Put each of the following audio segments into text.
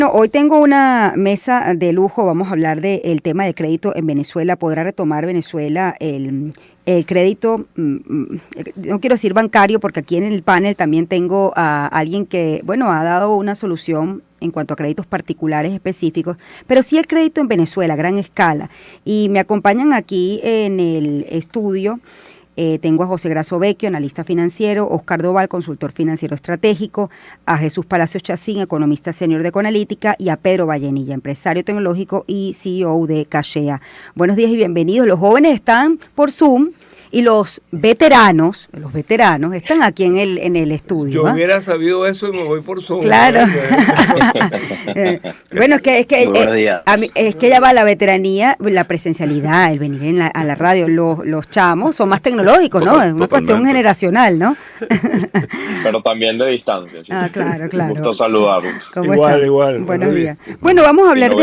Bueno, hoy tengo una mesa de lujo, vamos a hablar del tema del crédito en Venezuela. ¿Podrá retomar Venezuela el crédito? No quiero decir bancario, porque aquí en el panel también tengo a alguien que, bueno, ha dado una solución en cuanto a créditos particulares específicos, pero sí el crédito en Venezuela a gran escala. Y me acompañan aquí en el estudio. Tengo a José Grasso Vecchio, analista financiero, Oscar Doval, consultor financiero estratégico, a Jesús Palacios Chacín, economista senior de Conalítica, y a Pedro Vallenilla, empresario tecnológico y CEO de Cashea. Buenos días y bienvenidos. Los jóvenes están por Zoom y los veteranos están aquí en el estudio. Yo hubiera sabido eso y me voy por Zoom. Claro. Bueno, es que ya va la veteranía, la presencialidad, el venir a la radio. Los chamos son más tecnológicos, ¿no? Es una cuestión generacional, ¿no? Pero también de distancia. ¿Sí? Claro. Gusto saludarlos. Igual. Buenos días. Bueno, vamos a hablar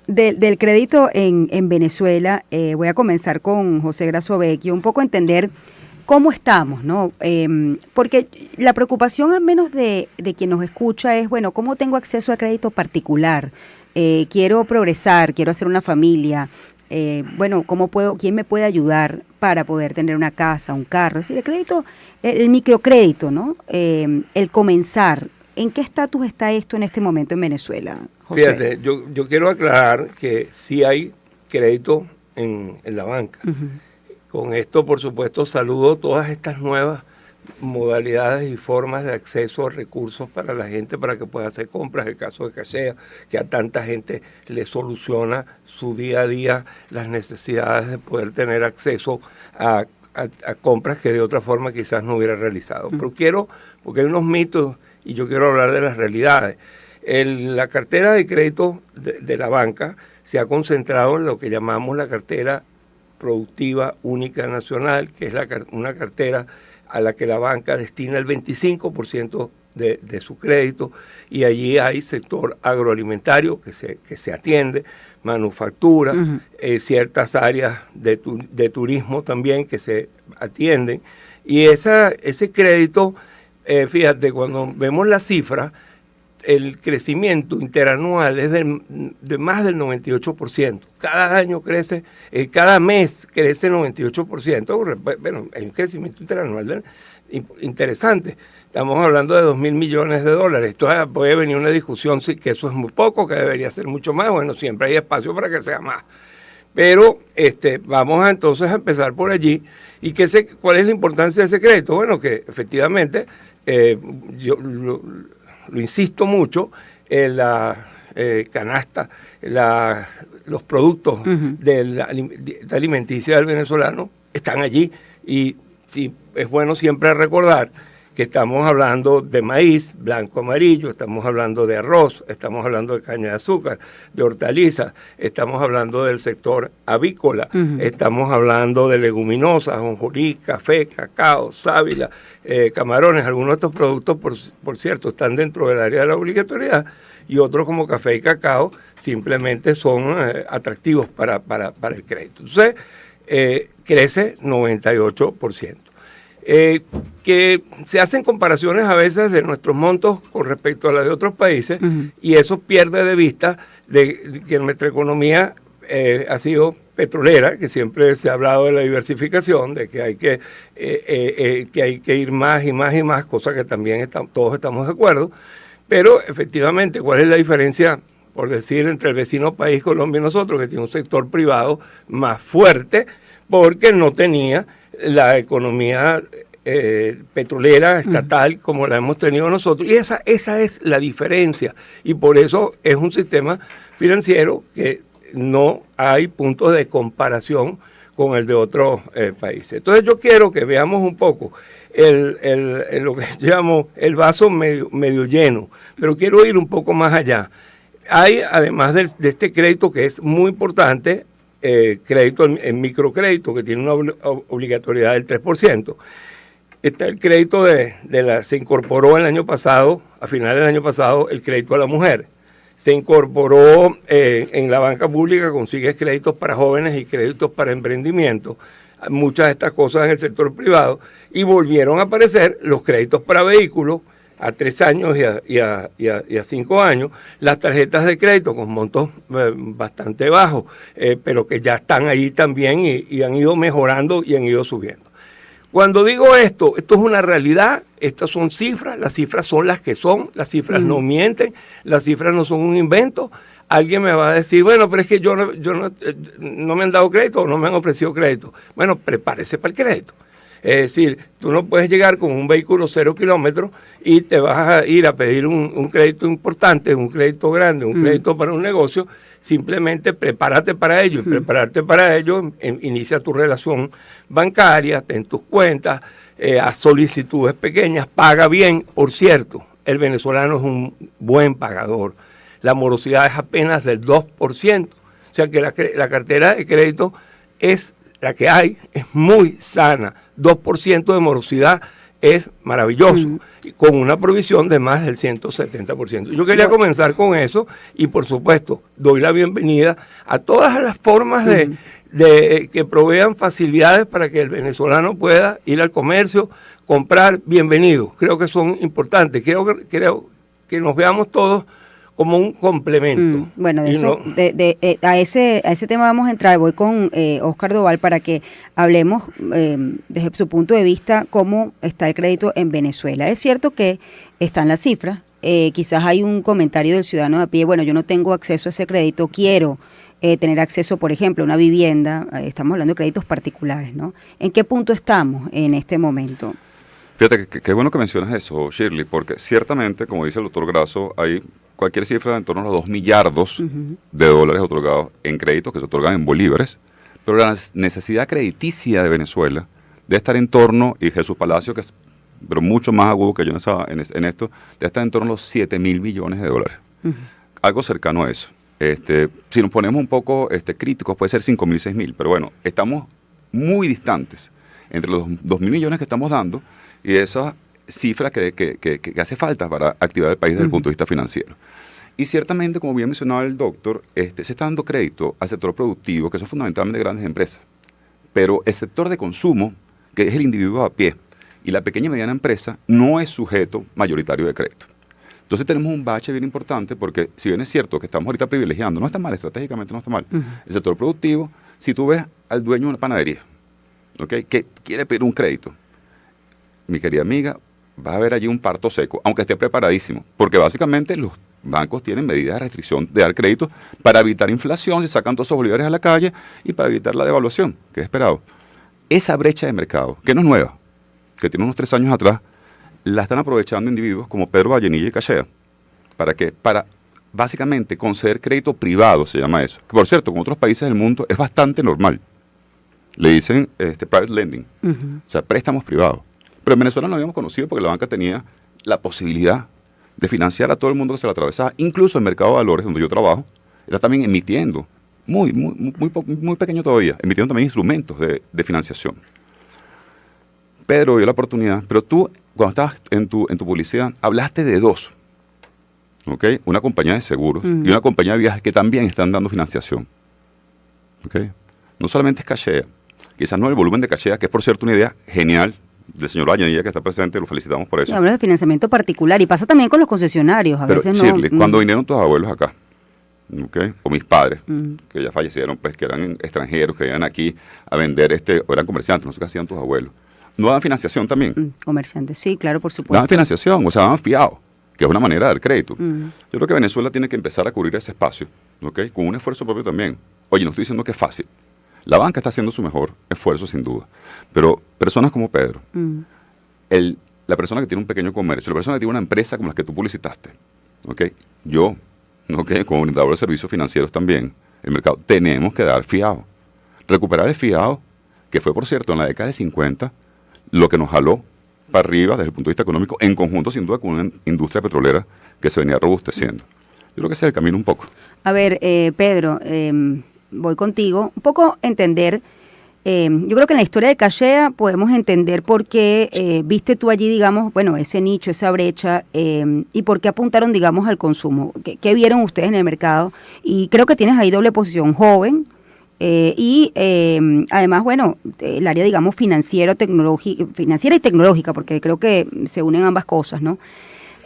del crédito en Venezuela. Voy a comenzar con José Grasso Vecchio, un poco entender cómo estamos, ¿no? Porque la preocupación, al menos de quien nos escucha, es, bueno, ¿cómo tengo acceso a crédito particular? Quiero progresar, quiero hacer una familia. Bueno, ¿quién me puede ayudar para poder tener una casa, un carro? Es decir, el crédito, el microcrédito, ¿no? El comenzar. ¿En qué estatus está esto en este momento en Venezuela, José? Fíjate, yo quiero aclarar que sí hay crédito en la banca. Uh-huh. Con esto, por supuesto, saludo todas estas nuevas modalidades y formas de acceso a recursos para la gente para que pueda hacer compras. El caso de Cashea, que a tanta gente le soluciona su día a día las necesidades de poder tener acceso a compras que de otra forma quizás no hubiera realizado. Pero porque hay unos mitos y yo quiero hablar de las realidades. La cartera de crédito de la banca se ha concentrado en lo que llamamos la cartera productiva única nacional, que es una cartera a la que la banca destina el 25% de su crédito, y allí hay sector agroalimentario que se atiende, manufactura, uh-huh. Ciertas áreas de turismo también que se atienden, y ese crédito, fíjate, cuando vemos la cifra, el crecimiento interanual es de más del 98%. Cada año crece, cada mes crece 98%. Bueno, hay un crecimiento interanual interesante. Estamos hablando de 2.000 millones de dólares. Entonces puede venir una discusión si que eso es muy poco, que debería ser mucho más. Bueno, siempre hay espacio para que sea más. Pero vamos entonces a empezar por allí. ¿Y cuál es la importancia de ese crédito? Bueno, que efectivamente yo lo insisto mucho, la canasta, los productos uh-huh. de la alimenticia del venezolano están allí, y sí, es bueno siempre recordar que estamos hablando de maíz blanco amarillo, estamos hablando de arroz, estamos hablando de caña de azúcar, de hortalizas, estamos hablando del sector avícola, uh-huh. Estamos hablando de leguminosas, ajonjolí, café, cacao, sábila, camarones. Algunos de estos productos, por cierto, están dentro del área de la obligatoriedad, y otros como café y cacao simplemente son atractivos para el crédito. Entonces, crece 98%. Que se hacen comparaciones a veces de nuestros montos con respecto a la de otros países, uh-huh. Y eso pierde de vista de que nuestra economía ha sido petrolera, que siempre se ha hablado de la diversificación, de que hay que ir más y más y más, cosa que también todos estamos de acuerdo, pero efectivamente, ¿cuál es la diferencia, por decir, entre el vecino país Colombia y nosotros, que tiene un sector privado más fuerte, porque no tenía la economía petrolera estatal como la hemos tenido nosotros? Y esa es la diferencia, y por eso es un sistema financiero que no hay puntos de comparación con el de otros países. Entonces yo quiero que veamos un poco lo que llamo el vaso medio lleno, pero quiero ir un poco más allá. Hay, además de este crédito que es muy importante, crédito en microcrédito, que tiene una obligatoriedad del 3%. Está el crédito se incorporó el año pasado, a finales del año pasado, el crédito a la mujer. Se incorporó en la banca pública, consigues créditos para jóvenes y créditos para emprendimiento. Muchas de estas cosas en el sector privado, y volvieron a aparecer los créditos para vehículos a 3 años y a 5 años, las tarjetas de crédito con montos bastante bajos, pero que ya están ahí también y han ido mejorando y han ido subiendo. Cuando digo esto es una realidad, estas son cifras, las cifras son las que son, las cifras no mienten, las cifras no son un invento. Alguien me va a decir, bueno, pero es que no me han dado crédito o no me han ofrecido crédito. Bueno, prepárese para el crédito. Es decir, tú no puedes llegar con un vehículo 0 kilómetros y te vas a ir a pedir un crédito importante, un crédito grande, un crédito para un negocio. Simplemente prepárate para ello. Y prepararte para ello, inicia tu relación bancaria, ten tus cuentas, haz solicitudes pequeñas, paga bien. Por cierto, el venezolano es un buen pagador. La morosidad es apenas del 2%. O sea que la cartera de crédito es la que hay, es muy sana. 2% de morosidad es maravilloso, y con una provisión de más del 170%. Yo quería comenzar con eso y por supuesto doy la bienvenida a todas las formas de que provean facilidades para que el venezolano pueda ir al comercio, comprar. Bienvenidos, creo que son importantes, creo que nos veamos todos como un complemento. Bueno, a ese tema vamos a entrar. Voy con Óscar Doval para que hablemos desde su punto de vista cómo está el crédito en Venezuela. Es cierto que están las cifras, quizás hay un comentario del ciudadano de a pie, bueno, yo no tengo acceso a ese crédito, quiero tener acceso, por ejemplo, a una vivienda, estamos hablando de créditos particulares, ¿no? ¿En qué punto estamos en este momento? Fíjate, qué bueno que mencionas eso, Shirley, porque ciertamente, como dice el doctor Grasso, hay cualquier cifra en torno a los 2 millardos de dólares otorgados en créditos que se otorgan en bolívares, pero la necesidad crediticia de Venezuela debe estar en torno, y Jesús Palacio, que es pero mucho más agudo que yo en esto, debe estar en torno a los 7.000 millones de dólares. Algo cercano a eso. Si nos ponemos un poco críticos, puede ser 5.000, 6.000, pero bueno, estamos muy distantes entre los 2.000 millones que estamos dando y esa cifra que hace falta para activar el país desde el punto de vista financiero. Y ciertamente, como bien mencionaba el doctor, se está dando crédito al sector productivo, que son fundamentalmente grandes empresas. Pero el sector de consumo, que es el individuo a pie, y la pequeña y mediana empresa, no es sujeto mayoritario de crédito. Entonces tenemos un bache bien importante, porque si bien es cierto que estamos ahorita privilegiando, no está mal, estratégicamente no está mal, el sector productivo, si tú ves al dueño de una panadería, ¿okay?, que quiere pedir un crédito, mi querida amiga, vas a ver allí un parto seco, aunque esté preparadísimo, porque básicamente los bancos tienen medidas de restricción de dar crédito para evitar inflación, se sacan todos esos bolívares a la calle y para evitar la devaluación, que es esperado. Esa brecha de mercado, que no es nueva, que tiene unos 3 años atrás, la están aprovechando individuos como Pedro Vallenilla y Cachea. ¿Para qué? Para básicamente conceder crédito privado, se llama eso. Que por cierto, en otros países del mundo es bastante normal. Le dicen private lending, o sea, préstamos privados. Pero en Venezuela no habíamos conocido porque la banca tenía la posibilidad de financiar a todo el mundo que se la atravesaba. Incluso el mercado de valores, donde yo trabajo, era también emitiendo, muy pequeño todavía, emitiendo también instrumentos de financiación. Pedro dio la oportunidad, pero tú, cuando estabas en tu publicidad, hablaste de 2, ¿okay? Una compañía de seguros y una compañía de viajes que también están dando financiación. ¿Okay? No solamente es Cachea, quizás no el volumen de Cachea, que es por cierto una idea genial del señor Vallenilla que está presente, lo felicitamos por eso. Habla de financiamiento particular y pasa también con los concesionarios, a pero, veces Shirley, no. Cuando vinieron tus abuelos acá, ¿okay?, o mis padres, que ya fallecieron, pues que eran extranjeros, que venían aquí a vender, o eran comerciantes, no sé qué hacían tus abuelos, ¿no daban financiación también? Comerciantes, sí, claro, por supuesto. Daban financiación, o sea, daban fiado, que es una manera de dar crédito. Yo creo que Venezuela tiene que empezar a cubrir ese espacio, ¿okay?, con un esfuerzo propio también. Oye, no estoy diciendo que es fácil. La banca está haciendo su mejor esfuerzo, sin duda. Pero personas como Pedro, la persona que tiene un pequeño comercio, la persona que tiene una empresa como la que tú publicitaste, ¿okay?, yo, ¿okay?, como brindador de servicios financieros también, el mercado, tenemos que dar fiado. Recuperar el fiado, que fue, por cierto, en la década de 50, lo que nos jaló para arriba desde el punto de vista económico, en conjunto, sin duda, con una industria petrolera que se venía robusteciendo. Yo creo que ese es el camino un poco. A ver, Pedro, voy contigo, un poco entender, yo creo que en la historia de Cachea podemos entender por qué viste tú allí, digamos, bueno, ese nicho, esa brecha, y por qué apuntaron, digamos, al consumo. ¿Qué vieron ustedes en el mercado? Y creo que tienes ahí doble posición, joven, y además, bueno, el área, digamos, financiera y tecnológica, porque creo que se unen ambas cosas, ¿no?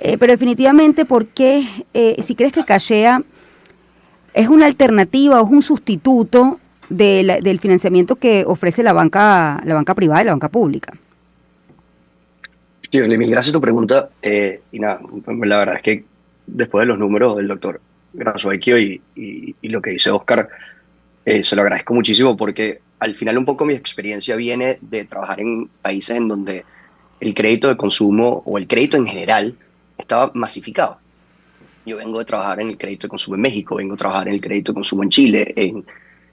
Pero definitivamente, ¿por qué, si crees que Cachea es una alternativa o es un sustituto del financiamiento que ofrece la banca privada y la banca pública? Sí, Lemi, gracias a tu pregunta. Y nada, la verdad es que después de los números del doctor Grasso-Vecchio y lo que dice Oscar, se lo agradezco muchísimo porque al final un poco mi experiencia viene de trabajar en países en donde el crédito de consumo o el crédito en general estaba masificado. Yo vengo de trabajar en el crédito de consumo en México, vengo de trabajar en el crédito de consumo en Chile,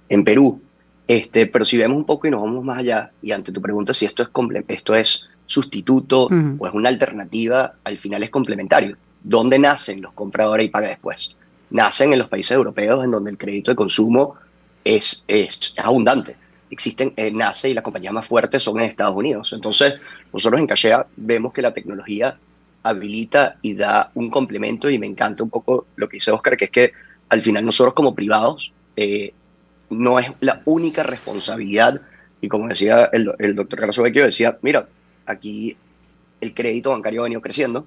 en Perú. Pero si vemos un poco y nos vamos más allá, y ante tu pregunta si esto es sustituto o es una alternativa, al final es complementario. ¿Dónde nacen los compra ahora y paga después? Nacen en los países europeos en donde el crédito de consumo es abundante. Nace y las compañías más fuertes son en Estados Unidos. Entonces, nosotros en Cachea vemos que la tecnología habilita y da un complemento, y me encanta un poco lo que dice Oscar, que es que al final nosotros como privados no es la única responsabilidad, y como decía el doctor Grasso-Vecchio, decía, mira, aquí el crédito bancario ha venido creciendo,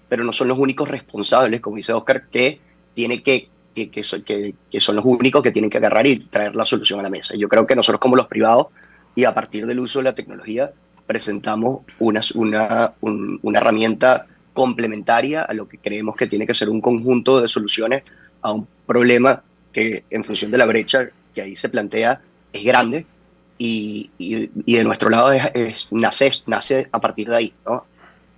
pero no son los únicos responsables, como dice Oscar, que son los únicos que tienen que agarrar y traer la solución a la mesa. Yo creo que nosotros como los privados, y a partir del uso de la tecnología, presentamos una herramienta complementaria a lo que creemos que tiene que ser un conjunto de soluciones a un problema que, en función de la brecha que ahí se plantea, es grande, y de nuestro lado nace a partir de ahí, ¿no?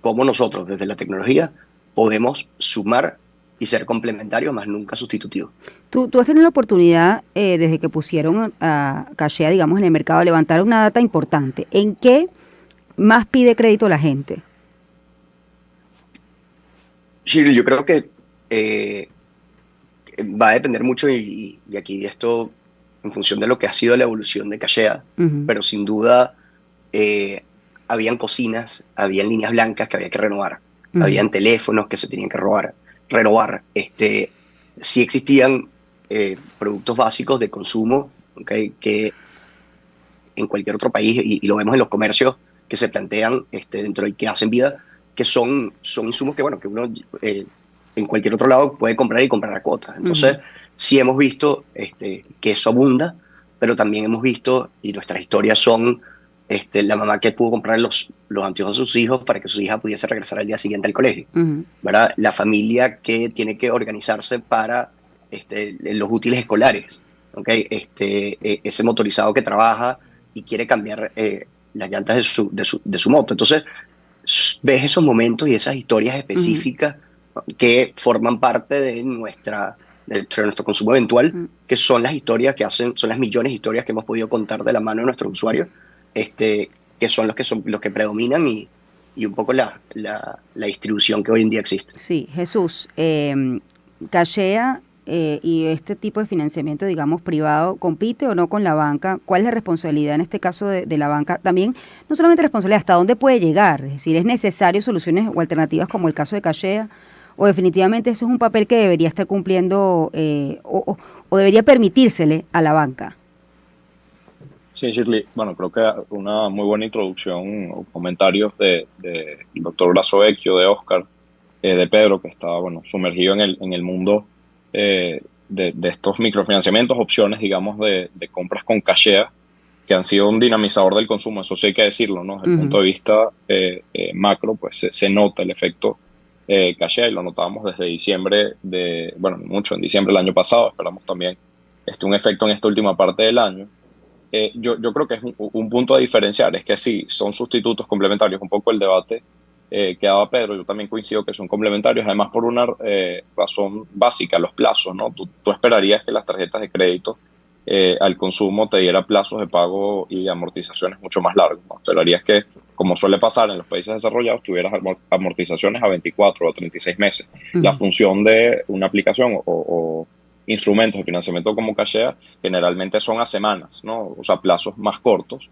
Cómo nosotros desde la tecnología podemos sumar y ser complementarios, más nunca sustitutivos. Tú has tenido la oportunidad, desde que pusieron a Cachea, digamos, en el mercado, levantar una data importante. ¿En qué más pide crédito la gente? Shirley, yo creo que va a depender mucho, y aquí esto en función de lo que ha sido la evolución de Cachea, pero sin duda habían cocinas, habían líneas blancas que había que renovar, habían teléfonos que se tenían que renovar. Sí existían productos básicos de consumo, ¿okay? Que en cualquier otro país, y lo vemos en los comercios que se plantean dentro y que hacen vida, que son insumos que, bueno, que uno en cualquier otro lado puede comprar y comprar a cuotas. Entonces, sí hemos visto que eso abunda, pero también hemos visto, y nuestras historias son la mamá que pudo comprar los anteojos a sus hijos para que su hija pudiese regresar al día siguiente al colegio, ¿verdad? La familia que tiene que organizarse para los útiles escolares, ¿okay? Ese motorizado que trabaja y quiere cambiar las llantas de su moto. Entonces, ves esos momentos y esas historias específicas que forman parte de nuestro consumo eventual, que son las historias son las millones de historias que hemos podido contar de la mano de nuestros usuarios, que son los que predominan, y un poco la distribución que hoy en día existe. Sí, Jesús, Cachea y este tipo de financiamiento, digamos, privado, ¿compite o no con la banca? ¿Cuál es la responsabilidad en este caso de la banca? También, no solamente responsabilidad, ¿hasta dónde puede llegar? Es decir, ¿es necesario soluciones o alternativas como el caso de Cachea? ¿O definitivamente ese es un papel que debería estar cumpliendo o debería permitírsele a la banca? Sí, Shirley, bueno, creo que una muy buena introducción o comentarios del doctor Grasso-Vecchio, de Oscar, de Pedro, que estaba, bueno, sumergido en el mundo de estos microfinanciamientos, opciones, digamos, de compras con Cachea, que han sido un dinamizador del consumo. Eso sí hay que decirlo, ¿no? Desde el punto de vista macro, pues se nota el efecto Cachea, y lo notábamos desde diciembre mucho en diciembre del año pasado. Esperamos también un efecto en esta última parte del año. Yo creo que es un punto a diferenciar, es que sí, son sustitutos complementarios, un poco el debate que daba Pedro. Yo también coincido que son complementarios, además por una razón básica, los plazos, ¿no? Tú esperarías que las tarjetas de crédito al consumo te diera plazos de pago y amortizaciones mucho más largos, ¿no? Esperarías que, como suele pasar en los países desarrollados, tuvieras amortizaciones a 24 o 36 meses. La función de una aplicación o instrumentos de financiamiento como Cachea generalmente son a semanas, ¿no? O sea, plazos más cortos,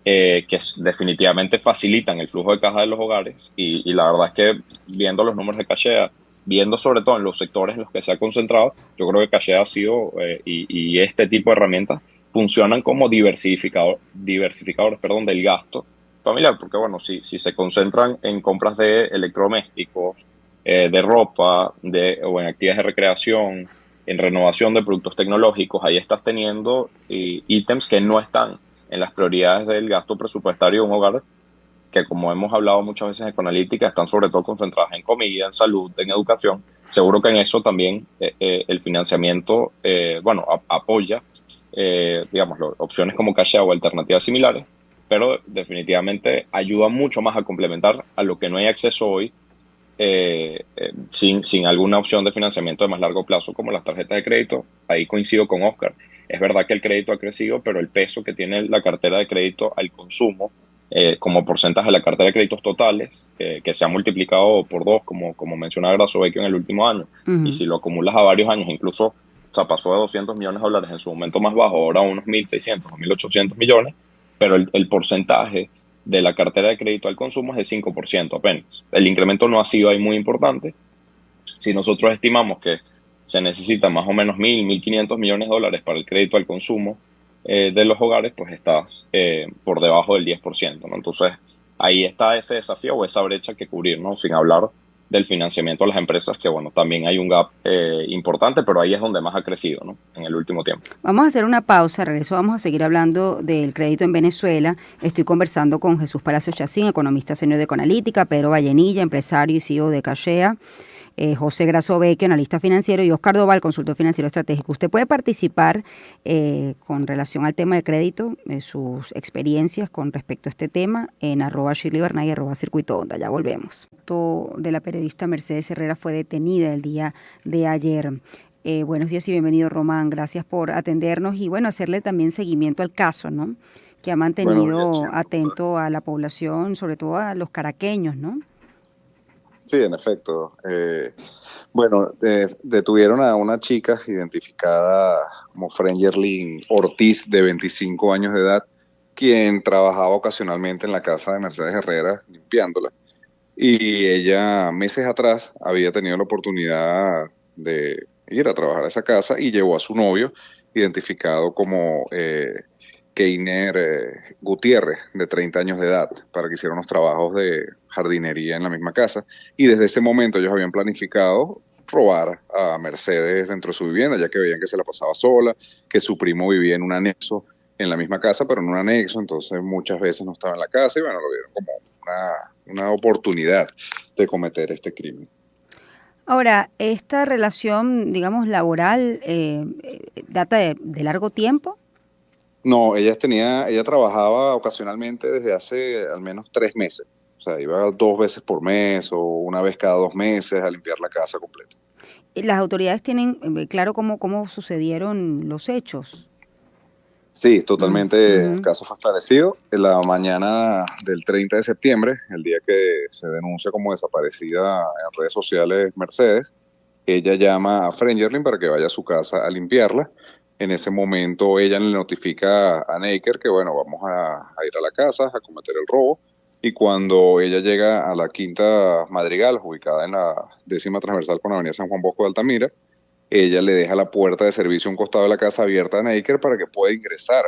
que definitivamente facilitan el flujo de caja de los hogares, y la verdad es que viendo los números de Cachea, viendo sobre todo en los sectores en los que se ha concentrado, yo creo que Cachea ha sido, y este tipo de herramientas funcionan como diversificadores, del gasto familiar, porque bueno, si se concentran en compras de electrodomésticos, de ropa, o en actividades de recreación, en renovación de productos tecnológicos, ahí estás teniendo ítems que no están en las prioridades del gasto presupuestario de un hogar, que como hemos hablado muchas veces en Ecoanalítica, están sobre todo concentradas en comida, en salud, en educación. Seguro que en eso también el financiamiento, apoya, digamos, opciones como Cachea o alternativas similares, pero definitivamente ayuda mucho más a complementar a lo que no hay acceso hoy, sin alguna opción de financiamiento de más largo plazo como las tarjetas de crédito. Ahí coincido con Oscar. Es verdad que el crédito ha crecido, pero el peso que tiene la cartera de crédito al consumo, como porcentaje de la cartera de créditos totales, que se ha multiplicado por 2, como mencionaba Grasso-Vecchio en el último año. Y si lo acumulas a varios años, incluso, o sea, pasó de $200 millones en su momento más bajo, ahora a unos 1.600 o 1.800 millones, pero el porcentaje de la cartera de crédito al consumo es de 5% apenas. El incremento no ha sido ahí muy importante. Si nosotros estimamos que se necesita más o menos 1.500 millones de dólares para el crédito al consumo de los hogares, pues estás por debajo del 10%, ¿no? Entonces, ahí está ese desafío o esa brecha que cubrir, ¿no? Sin hablar del financiamiento a las empresas, que bueno, también hay un gap importante, pero ahí es donde más ha crecido, ¿no? En el último tiempo. Vamos a hacer una pausa, regreso, vamos a seguir hablando del crédito en Venezuela. Estoy conversando con Jesús Palacios Chacín, economista senior de Ecoanalítica, Pedro Vallenilla, empresario y CEO de Cachea, José Grasso-Vecchio, analista financiero, y Oscar Doval, consultor financiero estratégico. Usted puede participar con relación al tema de crédito, sus experiencias con respecto a este tema en @ShirleyBernay, @Circuito Onda. Ya volvemos. De la periodista Mercedes Herrera fue detenida el día de ayer. Buenos días y bienvenido, Román. Gracias por atendernos y bueno, hacerle también seguimiento al caso, ¿no? Que ha mantenido atento a la población, sobre todo a los caraqueños, ¿no? Sí, en efecto. Detuvieron a una chica identificada como Frengerlin Ortiz, de 25 años de edad, quien trabajaba ocasionalmente en la casa de Mercedes Herrera, limpiándola. Y ella, meses atrás, había tenido la oportunidad de ir a trabajar a esa casa y llevó a su novio, identificado como Keiner Gutiérrez, de 30 años de edad, para que hiciera unos trabajos de jardinería en la misma casa. Y desde ese momento ellos habían planificado robar a Mercedes dentro de su vivienda, ya que veían que se la pasaba sola, que su primo vivía en un anexo en la misma casa, pero en un anexo, entonces muchas veces no estaba en la casa y bueno, lo vieron como una oportunidad de cometer este crimen. Ahora, esta relación, digamos, laboral, ¿data de largo tiempo? No, ella trabajaba ocasionalmente desde hace al menos 3 meses. O sea, iba 2 veces por mes o una vez cada 2 meses a limpiar la casa completa. ¿Las autoridades tienen claro cómo sucedieron los hechos? Sí, totalmente. El caso fue esclarecido. En la mañana del 30 de septiembre, el día que se denuncia como desaparecida en redes sociales Mercedes, ella llama a Frengerlin para que vaya a su casa a limpiarla. En ese momento ella le notifica a Neiker que bueno, vamos a ir a la casa a cometer el robo. Y cuando ella llega a la Quinta Madrigal, ubicada en la 10ª transversal con la avenida San Juan Bosco de Altamira, ella le deja la puerta de servicio a un costado de la casa abierta a Neiker para que pueda ingresar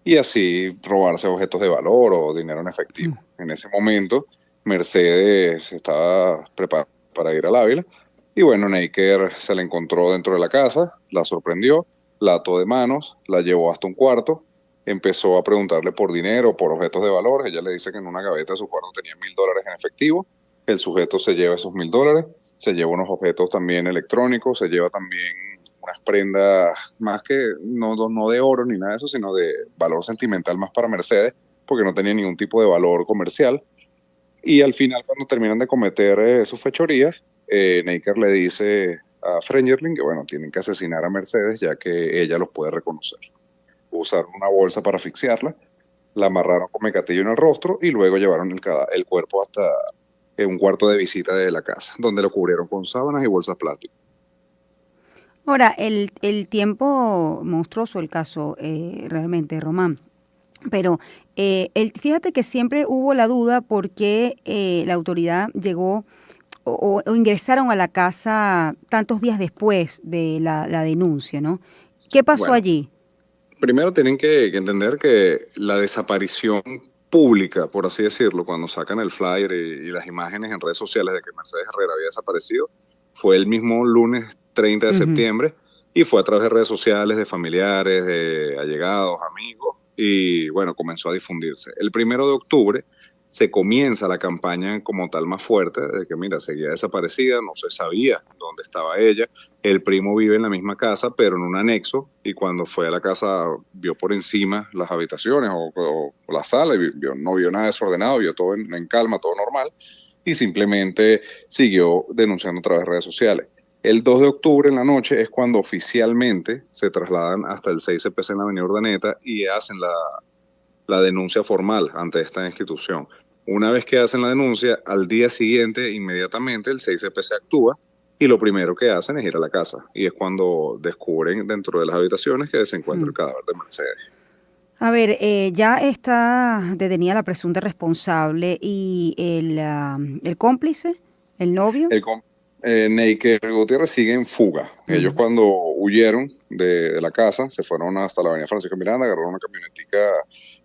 y así robarse objetos de valor o dinero en efectivo. En ese momento, Mercedes estaba preparada para ir al Ávila y bueno, Neiker se la encontró dentro de la casa, la sorprendió, la ató de manos, la llevó hasta un cuarto, empezó a preguntarle por dinero, por objetos de valor. Ella le dice que en una gaveta de su cuarto tenía $1.000 en efectivo. El sujeto se lleva esos $1.000, se lleva unos objetos también electrónicos, se lleva también unas prendas más que no de oro ni nada de eso, sino de valor sentimental más para Mercedes, porque no tenía ningún tipo de valor comercial. Y al final, cuando terminan de cometer sus fechorías, Neiker le dice a Frengerlin que bueno, tienen que asesinar a Mercedes ya que ella los puede reconocer. Usaron una bolsa para asfixiarla, la amarraron con mecatillo en el rostro y luego llevaron el cuerpo hasta un cuarto de visita de la casa, donde lo cubrieron con sábanas y bolsas plásticas. Ahora, el tiempo monstruoso el caso, realmente, Román. Pero fíjate que siempre hubo la duda por qué la autoridad llegó o ingresaron a la casa tantos días después de la denuncia, ¿no? ¿Qué pasó allí? Primero tienen que entender que la desaparición pública, por así decirlo, cuando sacan el flyer y las imágenes en redes sociales de que Mercedes Herrera había desaparecido, fue el mismo lunes 30 de septiembre y fue a través de redes sociales, de familiares, de allegados, amigos, y bueno, comenzó a difundirse. El 1 de octubre se comienza la campaña como tal más fuerte, de que mira, seguía desaparecida, no se sabía dónde estaba ella, el primo vive en la misma casa, pero en un anexo, y cuando fue a la casa vio por encima las habitaciones o la sala, y no vio nada desordenado, vio todo en calma, todo normal, y simplemente siguió denunciando a través de redes sociales. El 2 de octubre en la noche es cuando oficialmente se trasladan hasta el 6CPC en la Avenida Urdaneta y hacen la denuncia formal ante esta institución. Una vez que hacen la denuncia, al día siguiente, inmediatamente, el 6CPC actúa y lo primero que hacen es ir a la casa. Y es cuando descubren dentro de las habitaciones que se encuentra el cadáver de Mercedes. A ver, ya está detenida la presunta responsable y el cómplice, el novio. Neiker Gutiérrez sigue en fuga. Ellos cuando huyeron de la casa, se fueron hasta la avenida Francisco Miranda, agarraron una camionetica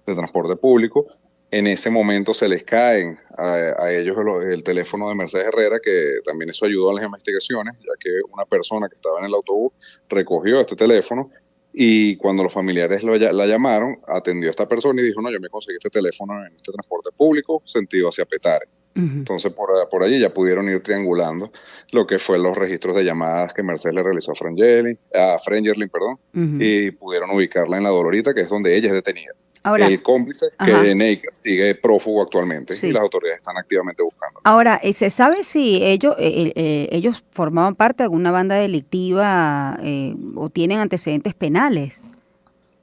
de transporte público. En ese momento se les caen a ellos el teléfono de Mercedes Herrera, que también eso ayudó a las investigaciones, ya que una persona que estaba en el autobús recogió este teléfono y cuando los familiares la llamaron, atendió a esta persona y dijo, no, yo me conseguí este teléfono en este transporte público, sentido hacia Petare. Entonces por allí ya pudieron ir triangulando lo que fue los registros de llamadas que Mercedes le realizó a Frengerlin, y pudieron ubicarla en La Dolorita, que es donde ella es detenida. Ahora, el cómplice, que Neiker, sigue prófugo actualmente y las autoridades están activamente buscando. Ahora, ¿se sabe si ellos formaban parte de alguna banda delictiva o tienen antecedentes penales?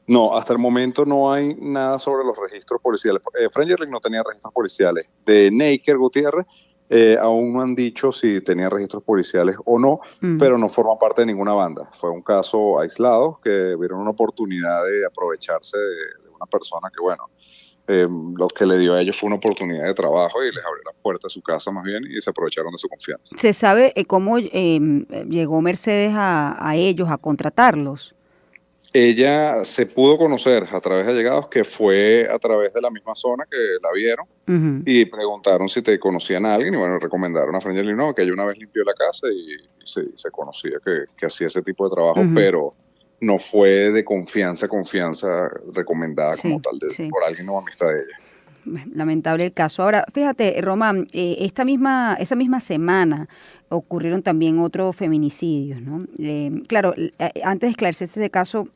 No, hasta el momento no hay nada sobre los registros policiales. Frengerling no tenía registros policiales. De Neiker Gutiérrez aún no han dicho si tenía registros policiales o no, pero no forman parte de ninguna banda. Fue un caso aislado que vieron una oportunidad de aprovecharse de una persona que, bueno, lo que le dio a ellos fue una oportunidad de trabajo y les abrió la puerta de su casa más bien y se aprovecharon de su confianza. ¿Se sabe cómo llegó Mercedes a ellos, a contratarlos? Ella se pudo conocer a través de allegados que fue a través de la misma zona que la vieron y preguntaron si te conocían a alguien y bueno, recomendaron a Frengerling, no, que ella una vez limpió la casa y se conocía que hacía ese tipo de trabajo, pero no fue de confianza recomendada como tal por alguien o amistad de ella. Lamentable el caso. Ahora, fíjate, Román, esa misma semana ocurrieron también otros feminicidios, ¿no? Claro, antes de esclarecer este caso,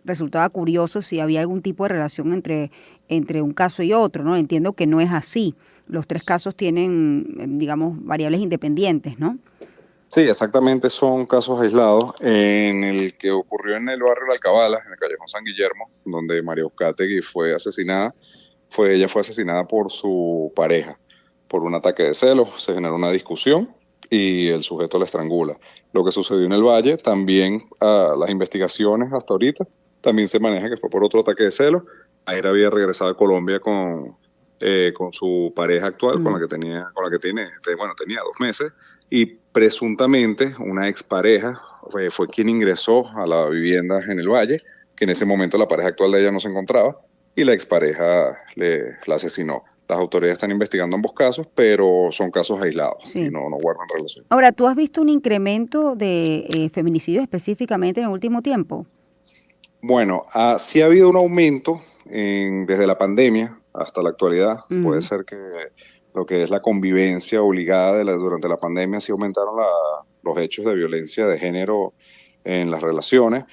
resultaba curioso si había algún tipo de relación entre un caso y otro, ¿no? Entiendo que no es así. Los tres casos tienen, digamos, variables independientes, ¿no? Sí, exactamente, son casos aislados. En el que ocurrió en el barrio La Alcabala, en el callejón San Guillermo, donde María Uzcategui fue asesinada, ella fue asesinada por su pareja, por un ataque de celos. Se generó una discusión y el sujeto la estrangula. Lo que sucedió en el Valle, también las investigaciones hasta ahorita, también se maneja que fue por otro ataque de celos. Ayer había regresado a Colombia con su pareja actual, con la que tenía 2 meses, y presuntamente una expareja fue quien ingresó a la vivienda en el Valle, que en ese momento la pareja actual de ella no se encontraba, y la expareja la asesinó. Las autoridades están investigando ambos casos, pero son casos aislados y no guardan relación. Ahora, ¿tú has visto un incremento de feminicidios específicamente en el último tiempo? Bueno, sí ha habido un aumento desde la pandemia hasta la actualidad. Puede ser que lo que es la convivencia obligada durante la pandemia sí aumentaron los hechos de violencia de género en las relaciones.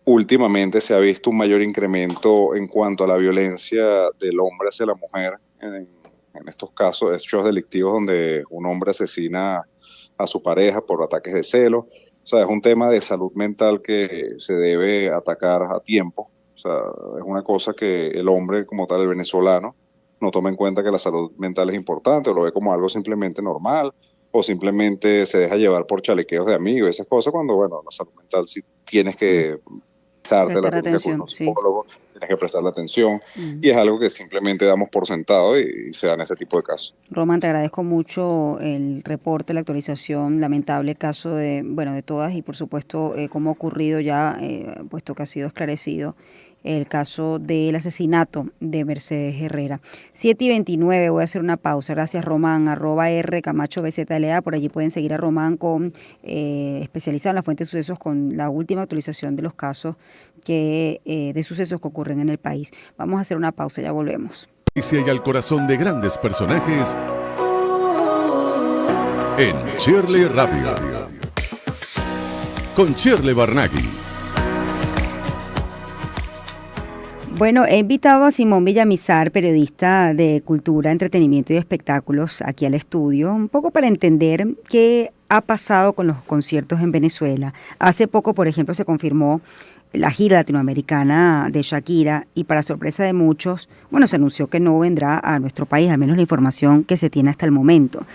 Últimamente se ha visto un mayor incremento en cuanto a la violencia del hombre hacia la mujer en estos casos, hechos delictivos donde un hombre asesina a su pareja por ataques de celos. O sea, es un tema de salud mental que se debe atacar a tiempo. O sea, es una cosa que el hombre como tal, el venezolano, no toma en cuenta que la salud mental es importante o lo ve como algo simplemente normal o simplemente se deja llevar por chalequeos de amigos, esas cosas, cuando, bueno, la salud mental sí tienes que prestarle atención, tienes que prestarle atención y es algo que simplemente damos por sentado y se da en ese tipo de casos. Román, te agradezco mucho el reporte, la actualización, lamentable caso de todas y por supuesto cómo ha ocurrido ya, puesto que ha sido esclarecido el caso del asesinato de Mercedes Herrera. 7:29, voy a hacer una pausa. Gracias, Román, @RCamachoBZLA. Por allí pueden seguir a Román, especializado en la fuente de sucesos, con la última actualización de los casos de sucesos que ocurren en el país. Vamos a hacer una pausa, ya volvemos. Y si hay al corazón de grandes personajes en Shirley Radio. Con Shirley Barnaghi. Bueno, he invitado a Simón Villamizar, periodista de cultura, entretenimiento y espectáculos, aquí al estudio, un poco para entender qué ha pasado con los conciertos en Venezuela. Hace poco, por ejemplo, se confirmó la gira latinoamericana de Shakira y, para sorpresa de muchos, se anunció que no vendrá a nuestro país, al menos la información que se tiene hasta el momento.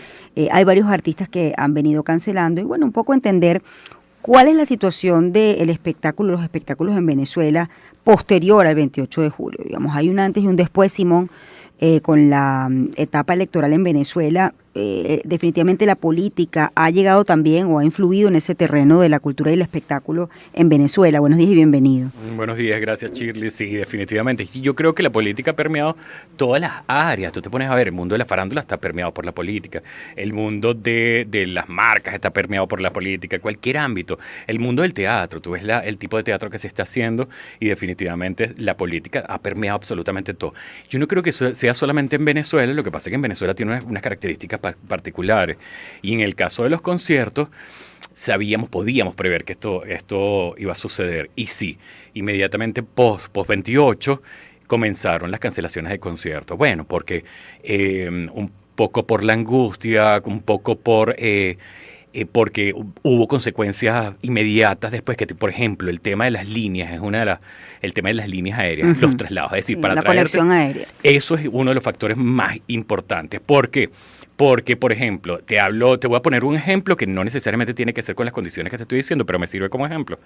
Hay varios artistas que han venido cancelando y, un poco entender cuál es la situación del espectáculo, los espectáculos en Venezuela posterior al 28 de julio. Digamos, hay un antes y un después, Simón, con la etapa electoral en Venezuela. Definitivamente la política ha llegado también o ha influido en ese terreno de la cultura y el espectáculo en Venezuela. Buenos días y bienvenido. Buenos días, gracias, Shirley. Sí, definitivamente. Yo creo que la política ha permeado todas las áreas. Tú te pones a ver, el mundo de la farándula está permeado por la política, el mundo de las marcas está permeado por la política, cualquier ámbito. El mundo del teatro, tú ves el tipo de teatro que se está haciendo y definitivamente la política ha permeado absolutamente todo. Yo no creo que eso sea solamente en Venezuela, lo que pasa es que en Venezuela tiene unas características particulares. Y en el caso de los conciertos, podíamos prever que esto iba a suceder. Y sí, inmediatamente post 28 comenzaron las cancelaciones de conciertos. Bueno, porque un poco por la angustia, un poco porque hubo consecuencias inmediatas después, que por ejemplo el tema de las líneas el tema de las líneas aéreas, los traslados, es decir, para la conexión aérea. Eso es uno de los factores más importantes. ¿Por qué? Porque, por ejemplo, te voy a poner un ejemplo que no necesariamente tiene que ser con las condiciones que te estoy diciendo, pero me sirve como ejemplo.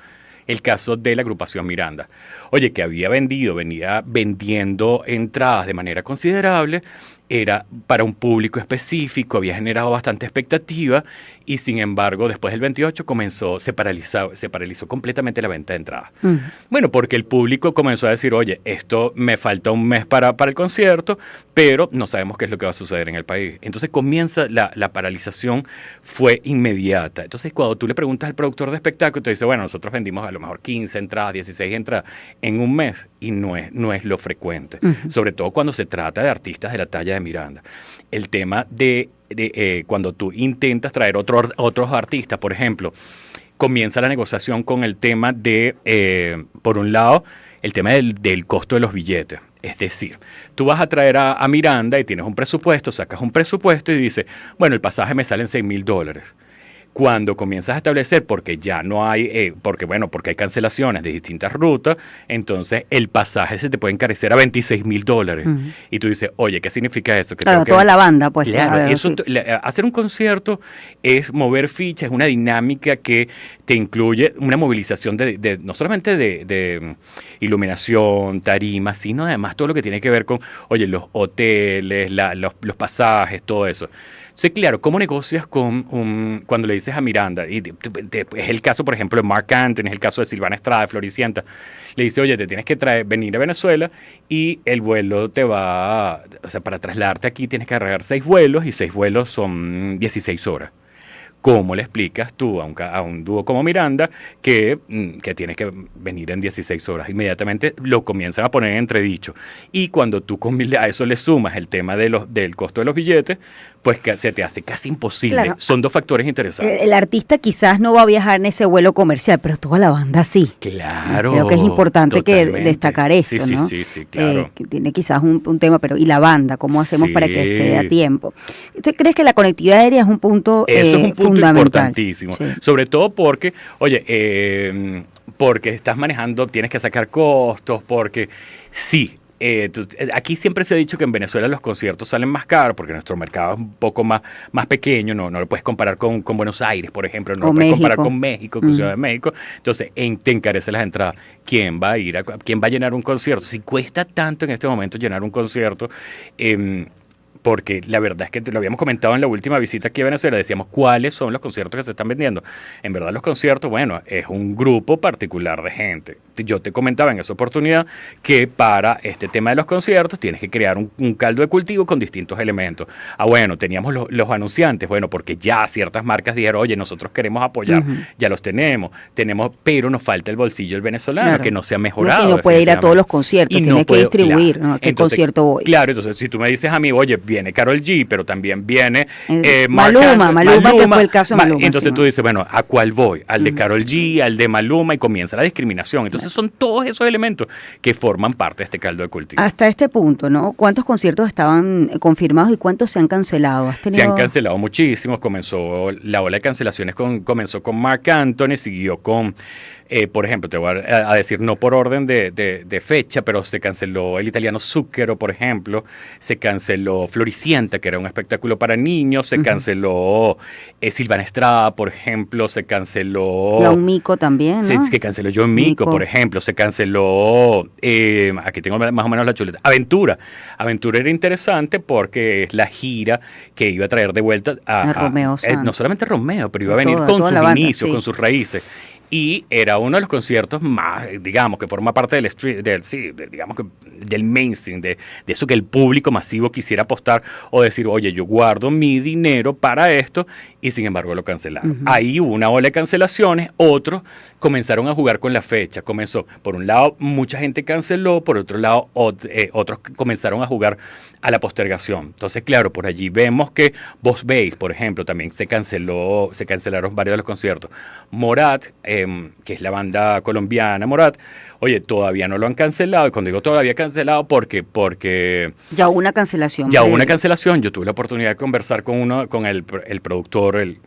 El caso de la agrupación Miranda. Oye, que venía vendiendo entradas de manera considerable, era para un público específico, había generado bastante expectativa y, sin embargo, después del 28 se paralizó completamente la venta de entradas. Bueno, porque el público comenzó a decir, oye, esto me falta un mes para el concierto, pero no sabemos qué es lo que va a suceder en el país. Entonces comienza la paralización, fue inmediata. Entonces, cuando tú le preguntas al productor de espectáculo, te dice, bueno, nosotros vendimos a lo mejor 15 entradas, 16 entradas en un mes, y no es lo frecuente. Sobre todo cuando se trata de artistas de la talla de Miranda. El tema de cuando tú intentas traer otros artistas, por ejemplo, comienza la negociación con el tema de, por un lado, el tema del costo de los billetes. Es decir, tú vas a traer a Miranda y tienes un presupuesto, sacas un presupuesto y dices, bueno, el pasaje me sale en $6,000. Cuando comienzas a establecer, porque ya no hay, porque hay cancelaciones de distintas rutas, entonces el pasaje se te puede encarecer a $26,000. Y tú dices, oye, ¿qué significa eso? Claro, toda la banda, pues. Claro, hacer un concierto es mover fichas, es una dinámica que te incluye una movilización de no solamente de iluminación, tarima, sino además todo lo que tiene que ver con, oye, los hoteles, los pasajes, todo eso. Sí, claro, ¿cómo negocias cuando le dices a Miranda? Y es el caso, por ejemplo, de Marc Anthony, es el caso de Silvana Estrada, de Floricienta. Le dice, oye, te tienes que venir a Venezuela y el vuelo para trasladarte aquí tienes que agarrar 6 vuelos y 6 vuelos son 16 horas. ¿Cómo le explicas tú a un dúo como Miranda que tienes que venir en 16 horas? Inmediatamente lo comienzan a poner en entredicho. Y cuando tú a eso le sumas el tema del costo de los billetes, pues que se te hace casi imposible. Claro. Son dos factores interesantes. El artista quizás no va a viajar en ese vuelo comercial, pero toda la banda sí. Claro. Creo que es importante que destacar esto, ¿no? Sí, claro. Que tiene quizás un tema, pero ¿y la banda? ¿Cómo hacemos para que esté a tiempo? ¿Usted cree que la conectividad aérea es un punto Eso es un punto fundamental? Importantísimo. Sí. Sobre todo porque, oye, porque estás manejando, tienes que sacar costos, porque sí. Aquí siempre se ha dicho que en Venezuela los conciertos salen más caros porque nuestro mercado es un poco más pequeño, no lo puedes comparar con Buenos Aires, por ejemplo, no lo puedes comparar con México, con Ciudad de México. Entonces, te encarece las entradas. ¿Quién va a llenar un concierto? Si cuesta tanto en este momento llenar un concierto, porque la verdad es que te lo habíamos comentado en la última visita aquí a Venezuela, decíamos cuáles son los conciertos que se están vendiendo. En verdad los conciertos, bueno, es un grupo particular de gente. Yo te comentaba en esa oportunidad que para este tema de los conciertos tienes que crear un caldo de cultivo con distintos elementos. Bueno, teníamos los anunciantes, bueno, porque ya ciertas marcas dijeron, oye, nosotros queremos apoyar, ya los tenemos, pero nos falta el bolsillo del venezolano, claro, que no se ha mejorado. Y no puede ir a todos los conciertos, tiene que distribuir, claro, ¿no? ¿A qué entonces, concierto voy? Claro, entonces si tú me dices a mí, oye, viene Karol G, pero también viene Maluma, que fue el caso de Maluma. Entonces tú dices, bueno, ¿a cuál voy? Al de Karol G, al de Maluma, y comienza la discriminación. Entonces son todos esos elementos que forman parte de este caldo de cultivo. Hasta este punto, ¿no? ¿Cuántos conciertos estaban confirmados y cuántos se han cancelado? Se han cancelado muchísimos. Comenzó la ola de cancelaciones, comenzó con Marc Anthony, siguió con... por ejemplo, te voy a decir no por orden de fecha, pero se canceló el italiano Zucchero, por ejemplo, se canceló Floricienta, que era un espectáculo para niños, se canceló Silvana Estrada, por ejemplo, se canceló... John Mico también, ¿no? Que canceló John Mico, por ejemplo, se canceló, aquí tengo más o menos la chuleta, Aventura. Aventura era interesante porque es la gira que iba a traer de vuelta a Romeo Santos. No solamente Romeo, pero iba a venir con sus inicios, con sus raíces. Y era uno de los conciertos más, digamos, que forma parte del street, digamos que del mainstream, de eso que el público masivo quisiera apostar o decir, oye, yo guardo mi dinero para esto, y sin embargo lo cancelaron. Ahí hubo una ola de cancelaciones, otros comenzaron a jugar con la fecha. Comenzó, por un lado, mucha gente canceló, por otro lado, otros comenzaron a jugar a la postergación. Entonces, claro, por allí vemos que Vos Veis, por ejemplo, también se cancelaron varios de los conciertos. Morat, que es la banda colombiana Morat, oye, todavía no lo han cancelado. Y cuando digo todavía cancelado, porque ya hubo una cancelación. Ya hubo una cancelación. Yo tuve la oportunidad de conversar con el productor, el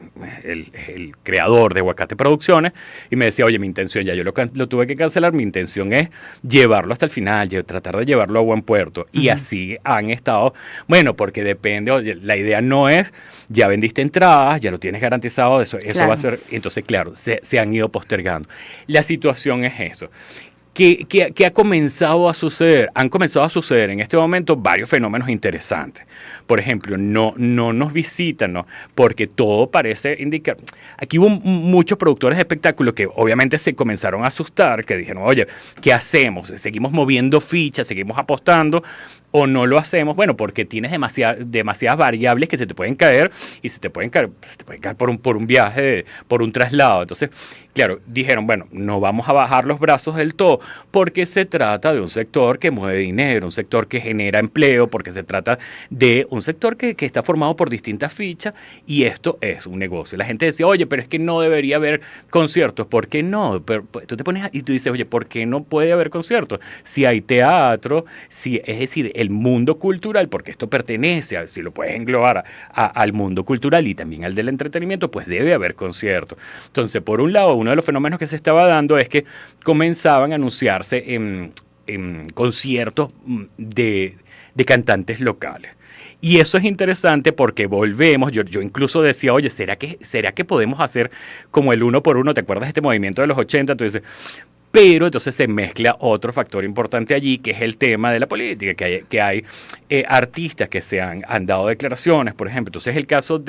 creador de Aguacate Producciones, y me decía, oye, mi intención, ya yo lo tuve que cancelar, mi intención es llevarlo hasta el final, tratar de llevarlo a buen puerto. Y así han estado, bueno, porque depende, oye, la idea no es, ya vendiste entradas, ya lo tienes garantizado, eso claro, va a ser, entonces claro, se han ido postergando. La situación es eso. ¿Qué ha comenzado a suceder? Han comenzado a suceder en este momento varios fenómenos interesantes. Por ejemplo, no nos visitan, ¿no? Porque todo parece indicar... Aquí hubo muchos productores de espectáculos que obviamente se comenzaron a asustar, que dijeron, oye, ¿qué hacemos? ¿Seguimos moviendo fichas? ¿Seguimos apostando? ¿O no lo hacemos? Bueno, porque tienes demasiadas variables que se te pueden caer, y se te pueden caer por un viaje, por un traslado. Entonces, claro, dijeron, bueno, no vamos a bajar los brazos del todo, porque se trata de un sector que mueve dinero, un sector que genera empleo, porque se trata de un sector que está formado por distintas fichas, y esto es un negocio. La gente decía, oye, pero es que no debería haber conciertos. ¿Por qué no? Pero tú te pones y tú dices, oye, ¿por qué no puede haber conciertos? Si hay teatro, es decir, el mundo cultural, porque esto pertenece, si lo puedes englobar al mundo cultural y también al del entretenimiento, pues debe haber conciertos. Entonces, por un lado, uno de los fenómenos que se estaba dando es que comenzaban a anunciarse en conciertos de cantantes locales. Y eso es interesante porque volvemos, yo incluso decía, oye, ¿será que podemos hacer como el 1 por 1? ¿Te acuerdas de este movimiento de los 80? Entonces, pero entonces se mezcla otro factor importante allí, que es el tema de la política, que hay artistas que han dado declaraciones, por ejemplo. Entonces el caso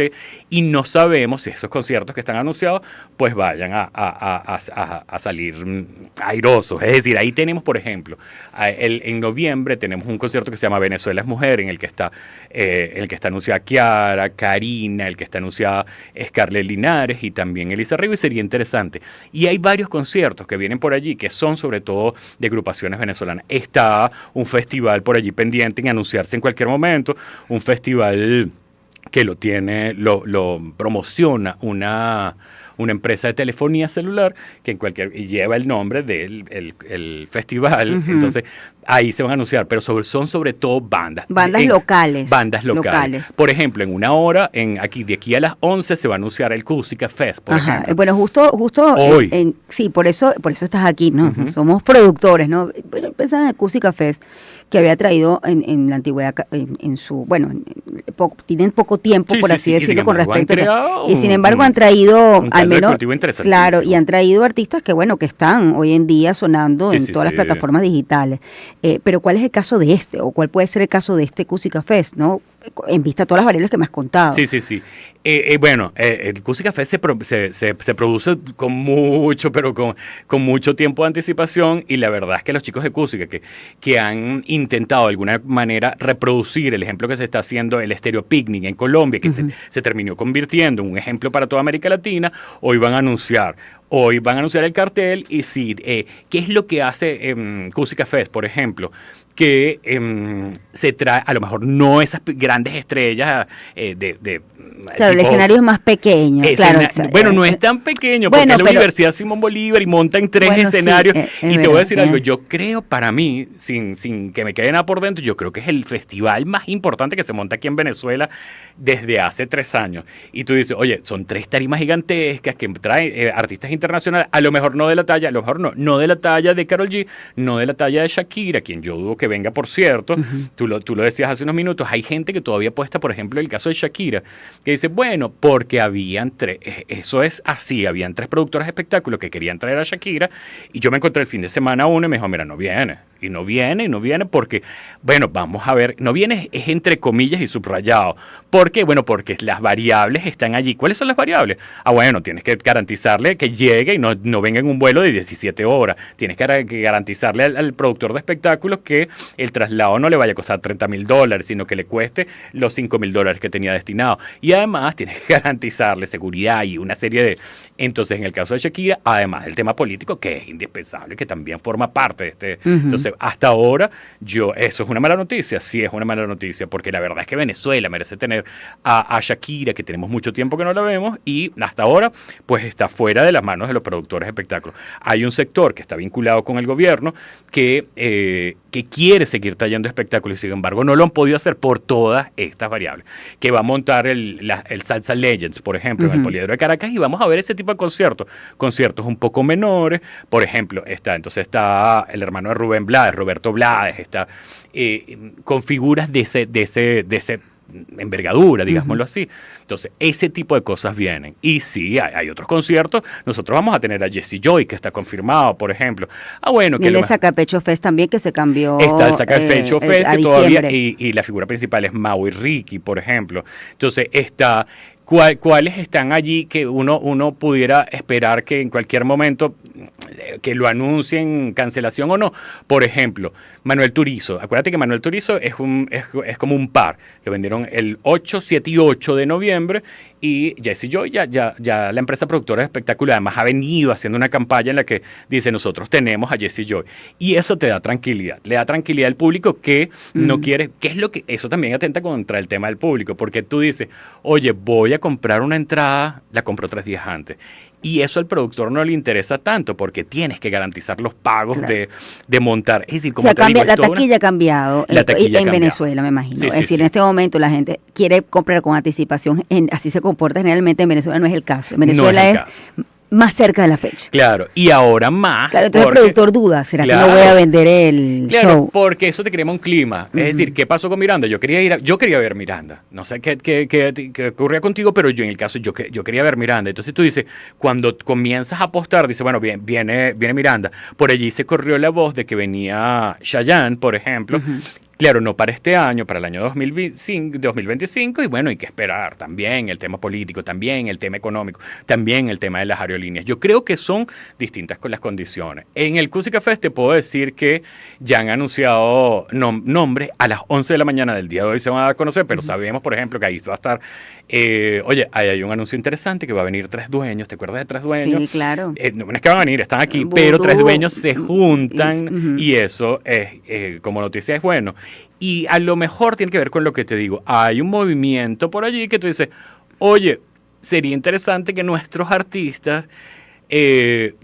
y no sabemos si esos conciertos que están anunciados pues vayan a salir airosos. Es decir, ahí tenemos, por ejemplo, en noviembre tenemos un concierto que se llama Venezuela es Mujer, en el que está anunciada Kiara, Karina, el que está anunciada Scarlett Linares y también Elisa Rego, y sería interesante. Y hay varios conciertos que vienen por allí, que son sobre todo de agrupaciones venezolanas. Está un festival por allí pendiente en anunciarse en cualquier momento, un festival que lo promociona una empresa de telefonía celular que lleva el nombre del el festival. Entonces ahí se van a anunciar, pero son sobre todo bandas locales. Bandas locales. Por ejemplo, en una hora, de aquí a las 11 se va a anunciar el Cusica Fest, por ejemplo. Bueno, justo hoy. Sí, por eso estás aquí, ¿no? Somos productores, ¿no? Bueno, pensaba en el Cusica Fest, que había traído en la antigüedad, tienen poco tiempo, por así decirlo, con respecto a... Y sin embargo han traído, al menos, claro, y han traído artistas que están hoy en día sonando en todas las plataformas digitales. Pero ¿cuál es el caso de o cuál puede ser el caso de este Cusica Fest, ¿no? en vista de todas las variables que me has contado. Sí. Bueno, el Cusi Café se produce con mucho, pero con mucho tiempo de anticipación, y la verdad es que los chicos de Cusi que han intentado de alguna manera reproducir el ejemplo que se está haciendo el Estéreo Picnic en Colombia, que se terminó convirtiendo en un ejemplo para toda América Latina, hoy van a anunciar el cartel. Y sí, ¿qué es lo que hace Cusi Café, por ejemplo? Que se trae, a lo mejor no esas grandes estrellas Claro, el escenario es más pequeño. Claro, bueno, no es tan pequeño, porque es la Universidad Simón Bolívar y monta en 3 escenarios. Y te voy a decir algo, yo creo, para mí, sin que me quede nada por dentro, yo creo que es el festival más importante que se monta aquí en Venezuela desde hace 3 años. Y tú dices, oye, son 3 tarimas gigantescas que traen artistas internacionales, a lo mejor no de la talla, a lo mejor no de la talla de Karol G, no de la talla de Shakira, quien yo dudo que venga, por cierto. Tú lo decías hace unos minutos, hay gente que todavía apuesta, por ejemplo, el caso de Shakira, que dice, bueno, porque habían 3, eso es así, habían 3 productores de espectáculos que querían traer a Shakira, y yo me encontré el fin de semana uno y me dijo, mira, no viene porque, bueno, vamos a ver, no viene es entre comillas y subrayado. ¿Por qué? Bueno, porque las variables están allí. ¿Cuáles son las variables? Bueno, tienes que garantizarle que llegue y no venga en un vuelo de 17 horas. Tienes que garantizarle al productor de espectáculos que el traslado no le vaya a costar $30,000, sino que le cueste los $5,000 que tenía destinado. Y además tienes que garantizarle seguridad y una serie de... Entonces, en el caso de Shakira, además del tema político, que es indispensable, que también forma parte de este... Entonces, hasta ahora, eso es una mala noticia. Sí, es una mala noticia, porque la verdad es que Venezuela merece tener a Shakira, que tenemos mucho tiempo que no la vemos, y hasta ahora, pues está fuera de las manos de los productores de espectáculos. Hay un sector que está vinculado con el gobierno que quiere seguir trayendo espectáculos, y sin embargo no lo han podido hacer por todas estas variables. Que va a montar el Salsa Legends, por ejemplo, en el Poliedro de Caracas, y vamos a ver ese tipo de conciertos un poco menores. Por ejemplo, está el hermano de Rubén Blades, Roberto Blades, está con figuras de ese envergadura, digámoslo así. Entonces, ese tipo de cosas vienen. Y sí, hay otros conciertos. Nosotros vamos a tener a Jessie Joy, que está confirmado, por ejemplo. Bueno, y el Sacapecho Fest también, que se cambió. Está el Sacapecho Fest, que todavía, y la figura principal es Maui Ricky, por ejemplo. Entonces, está... ¿Cuáles están allí que uno pudiera esperar que en cualquier momento que lo anuncien, cancelación o no? Por ejemplo, Manuel Turizo. Acuérdate que Manuel Turizo es como un par. Lo vendieron el 8, 7 y 8 de noviembre, y Jessie Joy ya la empresa productora de espectáculos además ha venido haciendo una campaña en la que dice, nosotros tenemos a Jessie Joy. Y eso te da tranquilidad. Le da tranquilidad al público que no quiere, que es lo que, eso también atenta contra el tema del público, porque tú dices, oye, voy a comprar una entrada, la compro 3 días antes. Y eso al productor no le interesa tanto, porque tienes que garantizar los pagos, claro, de montar. Es decir, como la taquilla ha cambiado en Venezuela, me imagino. Sí, es decir, en este momento la gente quiere comprar con anticipación. Así se comporta generalmente. En Venezuela no es el caso. En Venezuela es más cerca de la fecha. Claro, y ahora más. Claro, entonces el productor duda, ¿será que no voy a vender el show? Porque eso te crea un clima. Es decir, ¿qué pasó con Miranda? Yo quería ver Miranda. No sé qué ocurría contigo, pero yo en el caso, yo quería ver Miranda. Entonces tú dices, cuando comienzas a apostar, dices, bueno, viene Miranda. Por allí se corrió la voz de que venía Chayanne, por ejemplo. Claro, no para este año, para el año 2025, y bueno, hay que esperar también el tema político, también el tema económico, también el tema de las aerolíneas. Yo creo que son distintas con las condiciones. En el Cusi Café te puedo decir que ya han anunciado nombres a las 11 de la mañana del día de hoy se van a dar a conocer, pero sabemos, por ejemplo, que ahí va a estar, oye, ahí hay un anuncio interesante que va a venir 3 dueños, ¿te acuerdas de 3 dueños? Sí, claro. No es que van a venir, están aquí, pero 3 dueños se juntan y eso es, como noticia es bueno. Y a lo mejor tiene que ver con lo que te digo. Hay un movimiento por allí que tú dices, oye, sería interesante que nuestros artistas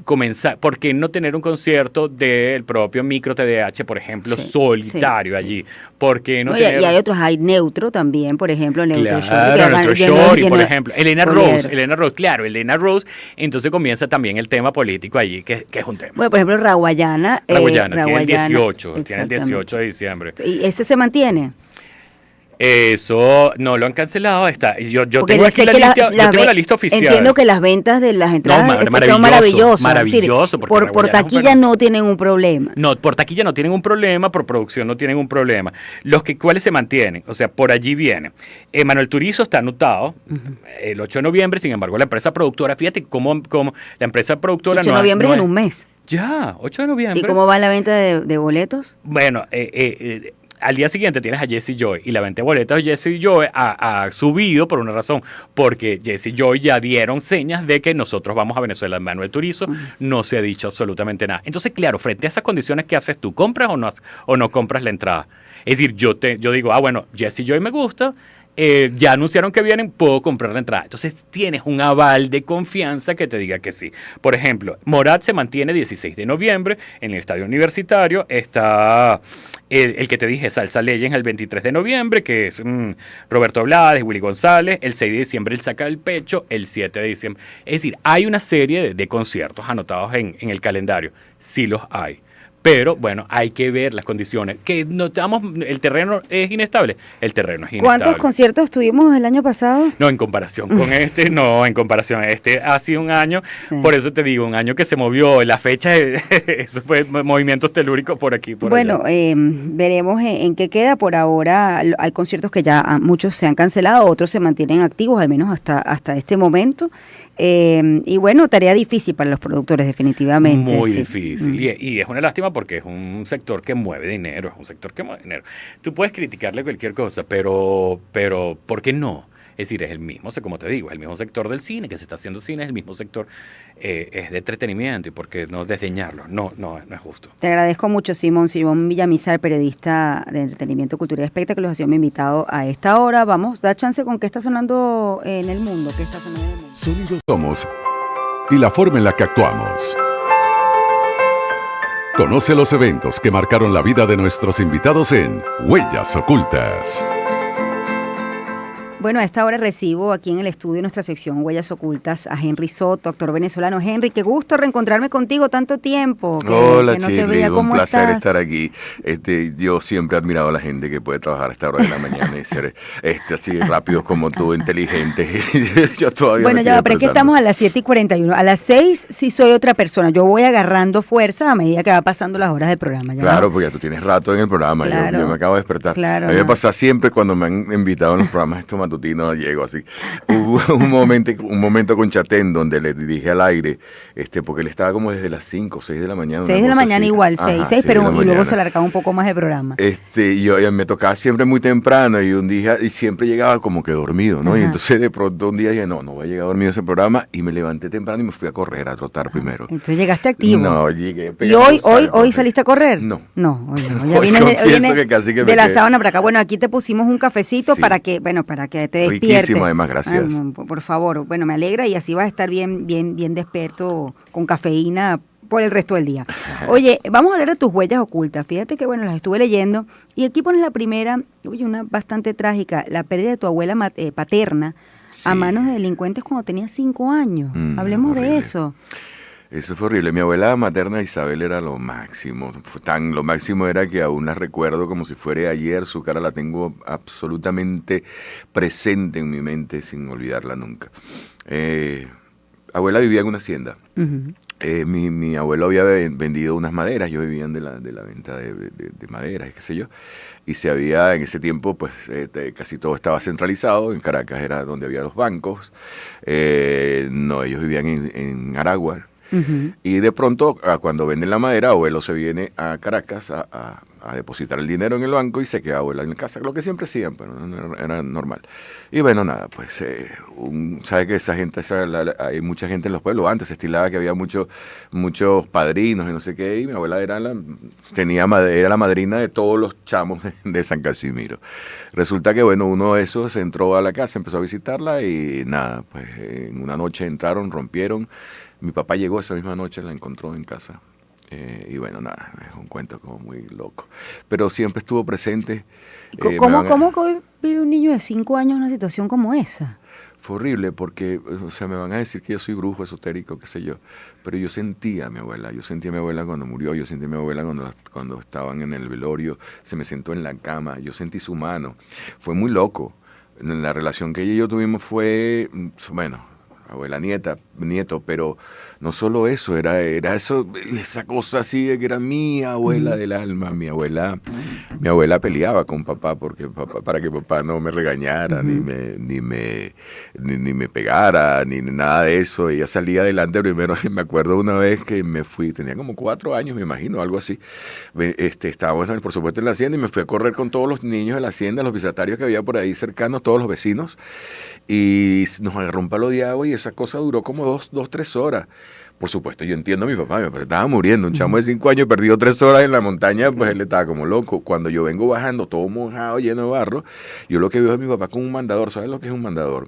comenzar, ¿por qué no tener un concierto del propio Micro TDH, por ejemplo, solitario allí? ¿Por qué no tener... Y hay otros, hay Neutro también, por ejemplo, Neutro Shore, por ejemplo, Elena Rose, claro, Elena Rose, entonces comienza también el tema político allí, que es un tema. Bueno, por ejemplo, Rawayana tiene el 18 de diciembre. ¿Y ese se mantiene? Eso no lo han cancelado. Yo Porque tengo yo aquí sé la que lista, yo tengo la lista oficial. Entiendo que las ventas de las entradas son maravillosas. Maravilloso. Por taquilla no tienen un problema. No, por taquilla no tienen un problema, por producción no tienen un problema. ¿Cuáles se mantienen? O sea, por allí viene. Manuel Turizo está anotado el 8 de noviembre, sin embargo, la empresa productora, fíjate cómo la empresa productora 8 de noviembre es en un mes. Ya, 8 de noviembre. ¿Y cómo va la venta de boletos? Bueno, al día siguiente tienes a Jesse Joy y la venta de boletos de Jesse Joy ha subido por una razón, porque Jesse Joy ya dieron señas de que nosotros vamos a Venezuela. Manuel Turizo no se ha dicho absolutamente nada. Entonces, claro, frente a esas condiciones, ¿qué haces tú? ¿Compras o no compras la entrada? Es decir, yo digo, bueno, Jesse Joy me gusta, ya anunciaron que vienen, puedo comprar la entrada. Entonces tienes un aval de confianza que te diga que sí. Por ejemplo, Morat se mantiene 16 de noviembre en el Estadio Universitario. Está el que te dije, Salsa Legends, el 23 de noviembre, que es Roberto Blades, Willy González. El 6 de diciembre él saca el pecho, el 7 de diciembre. Es decir, hay una serie de conciertos anotados en el calendario. Sí los hay. Pero, bueno, hay que ver las condiciones. Que notamos, el terreno es inestable. El terreno es inestable. ¿Cuántos conciertos tuvimos el año pasado? No, en comparación con en comparación. Este ha sido un año, por eso te digo, un año que se movió. La fecha, eso fue movimientos telúricos por aquí, por allá. Veremos en qué queda. Por ahora hay conciertos que ya muchos se han cancelado, otros se mantienen activos, al menos hasta este momento. Y bueno, tarea difícil para los productores, definitivamente. Muy difícil. Y es una lástima porque es un sector que mueve dinero, Tú puedes criticarle cualquier cosa, pero ¿por qué no? Es decir, es el mismo, como te digo, es el mismo sector del cine, que se está haciendo cine, es el mismo sector, es de entretenimiento, y por qué no desdeñarlo, no es justo. Te agradezco mucho, Simón Villamizar, periodista de entretenimiento, cultura y espectáculos, ha sido mi invitado a esta hora. Vamos, da chance con qué está sonando en el mundo, Sonidos somos y la forma en la que actuamos. Conoce los eventos que marcaron la vida de nuestros invitados en Huellas Ocultas. Bueno, a esta hora recibo aquí en el estudio, en nuestra sección Huellas Ocultas, a Henry Soto, actor venezolano. Henry, qué gusto reencontrarme contigo, tanto tiempo. Hola, Shirley, un placer estar aquí. Yo siempre he admirado a la gente que puede trabajar a esta hora de la mañana y ser así rápidos como tú, inteligentes. Yo todavía pero es que estamos a las 7:41. A las 6 sí soy otra persona. Yo voy agarrando fuerza a medida que va pasando las horas del programa. Claro, porque ya tú tienes rato en el programa. Claro, yo me acabo de despertar. Claro, a mí me pasa siempre cuando me han invitado en los programas estos matutinos, llego así. Hubo un momento con Chatén donde le dije al aire, porque él estaba como desde las 5 o 6 de la mañana. 6 de la mañana así. Igual, 6, pero y luego se alargaba un poco más de programa. Yo me tocaba siempre muy temprano y siempre llegaba como que dormido, ¿no? Ajá. Y entonces de pronto un día dije, no voy a llegar dormido a ese programa, y me levanté temprano y me fui a correr, a trotar primero. Entonces llegaste activo. No, llegué. ¿Y hoy saliste a correr? No. Ya viene de la sábana para acá. Bueno, aquí te pusimos un cafecito para que te despiertes. Riquísimo, además, gracias. Por favor, bueno, me alegra, y así vas a estar bien despierto con cafeína por el resto del día. Oye, vamos a hablar de tus huellas ocultas. Fíjate que, las estuve leyendo, y aquí pones la primera, una bastante trágica, la pérdida de tu abuela paterna a manos de delincuentes cuando tenías 5 años. Hablemos de eso. Eso fue horrible. Mi abuela materna Isabel era lo máximo. Lo máximo era que aún la recuerdo como si fuera ayer. Su cara la tengo absolutamente presente en mi mente, sin olvidarla nunca. Abuela vivía en una hacienda. Uh-huh. Mi abuelo había vendido unas maderas. Yo vivía de la venta de maderas, qué sé yo. Y en ese tiempo, pues casi todo estaba centralizado. En Caracas era donde había los bancos. Ellos vivían en Aragua. Uh-huh. Y de pronto, cuando venden la madera, abuelo se viene a Caracas a depositar el dinero en el banco y se queda abuela en la casa, lo que siempre hacían, pero no era normal. Y bueno, nada, pues sabe que esa gente, hay mucha gente en los pueblos. Antes se estilaba que había muchos padrinos y no sé qué, y mi abuela era la madrina de todos los chamos de San Casimiro. Resulta que, uno de esos entró a la casa, empezó a visitarla, y nada, pues en una noche entraron, rompieron. Mi papá llegó esa misma noche, la encontró en casa. Y nada, es un cuento como muy loco. Pero siempre estuvo presente. ¿Cómo vive un niño de 5 años en una situación como esa? fue horrible porque, o sea, me van a decir que yo soy brujo, esotérico, qué sé yo, pero yo sentía a mi abuela, cuando murió, yo sentí a mi abuela cuando estaban en el velorio, se me sentó en la cama, yo sentí su mano, fue muy loco. La relación que ella y yo tuvimos fue, bueno, abuela nieto, pero no solo eso, era eso, esa cosa así de que era mi abuela del alma. Mi abuela peleaba con papá para que papá no me regañara, ni me pegara, ni nada de eso. Ella salía adelante primero. Me acuerdo una vez que me fui, tenía como 4 años, me imagino, algo así. Estábamos, por supuesto, en la hacienda y me fui a correr con todos los niños de la hacienda, los visatarios que había por ahí cercanos, todos los vecinos, y nos agarró un palo de agua y esa cosa duró como 2-3 horas. Por supuesto, yo entiendo a mi papá estaba muriendo, un chamo de 5 años perdió 3 horas en la montaña, pues él estaba como loco. Cuando yo vengo bajando todo mojado, lleno de barro, yo lo que veo es mi papá con un mandador. ¿Sabes lo que es un mandador?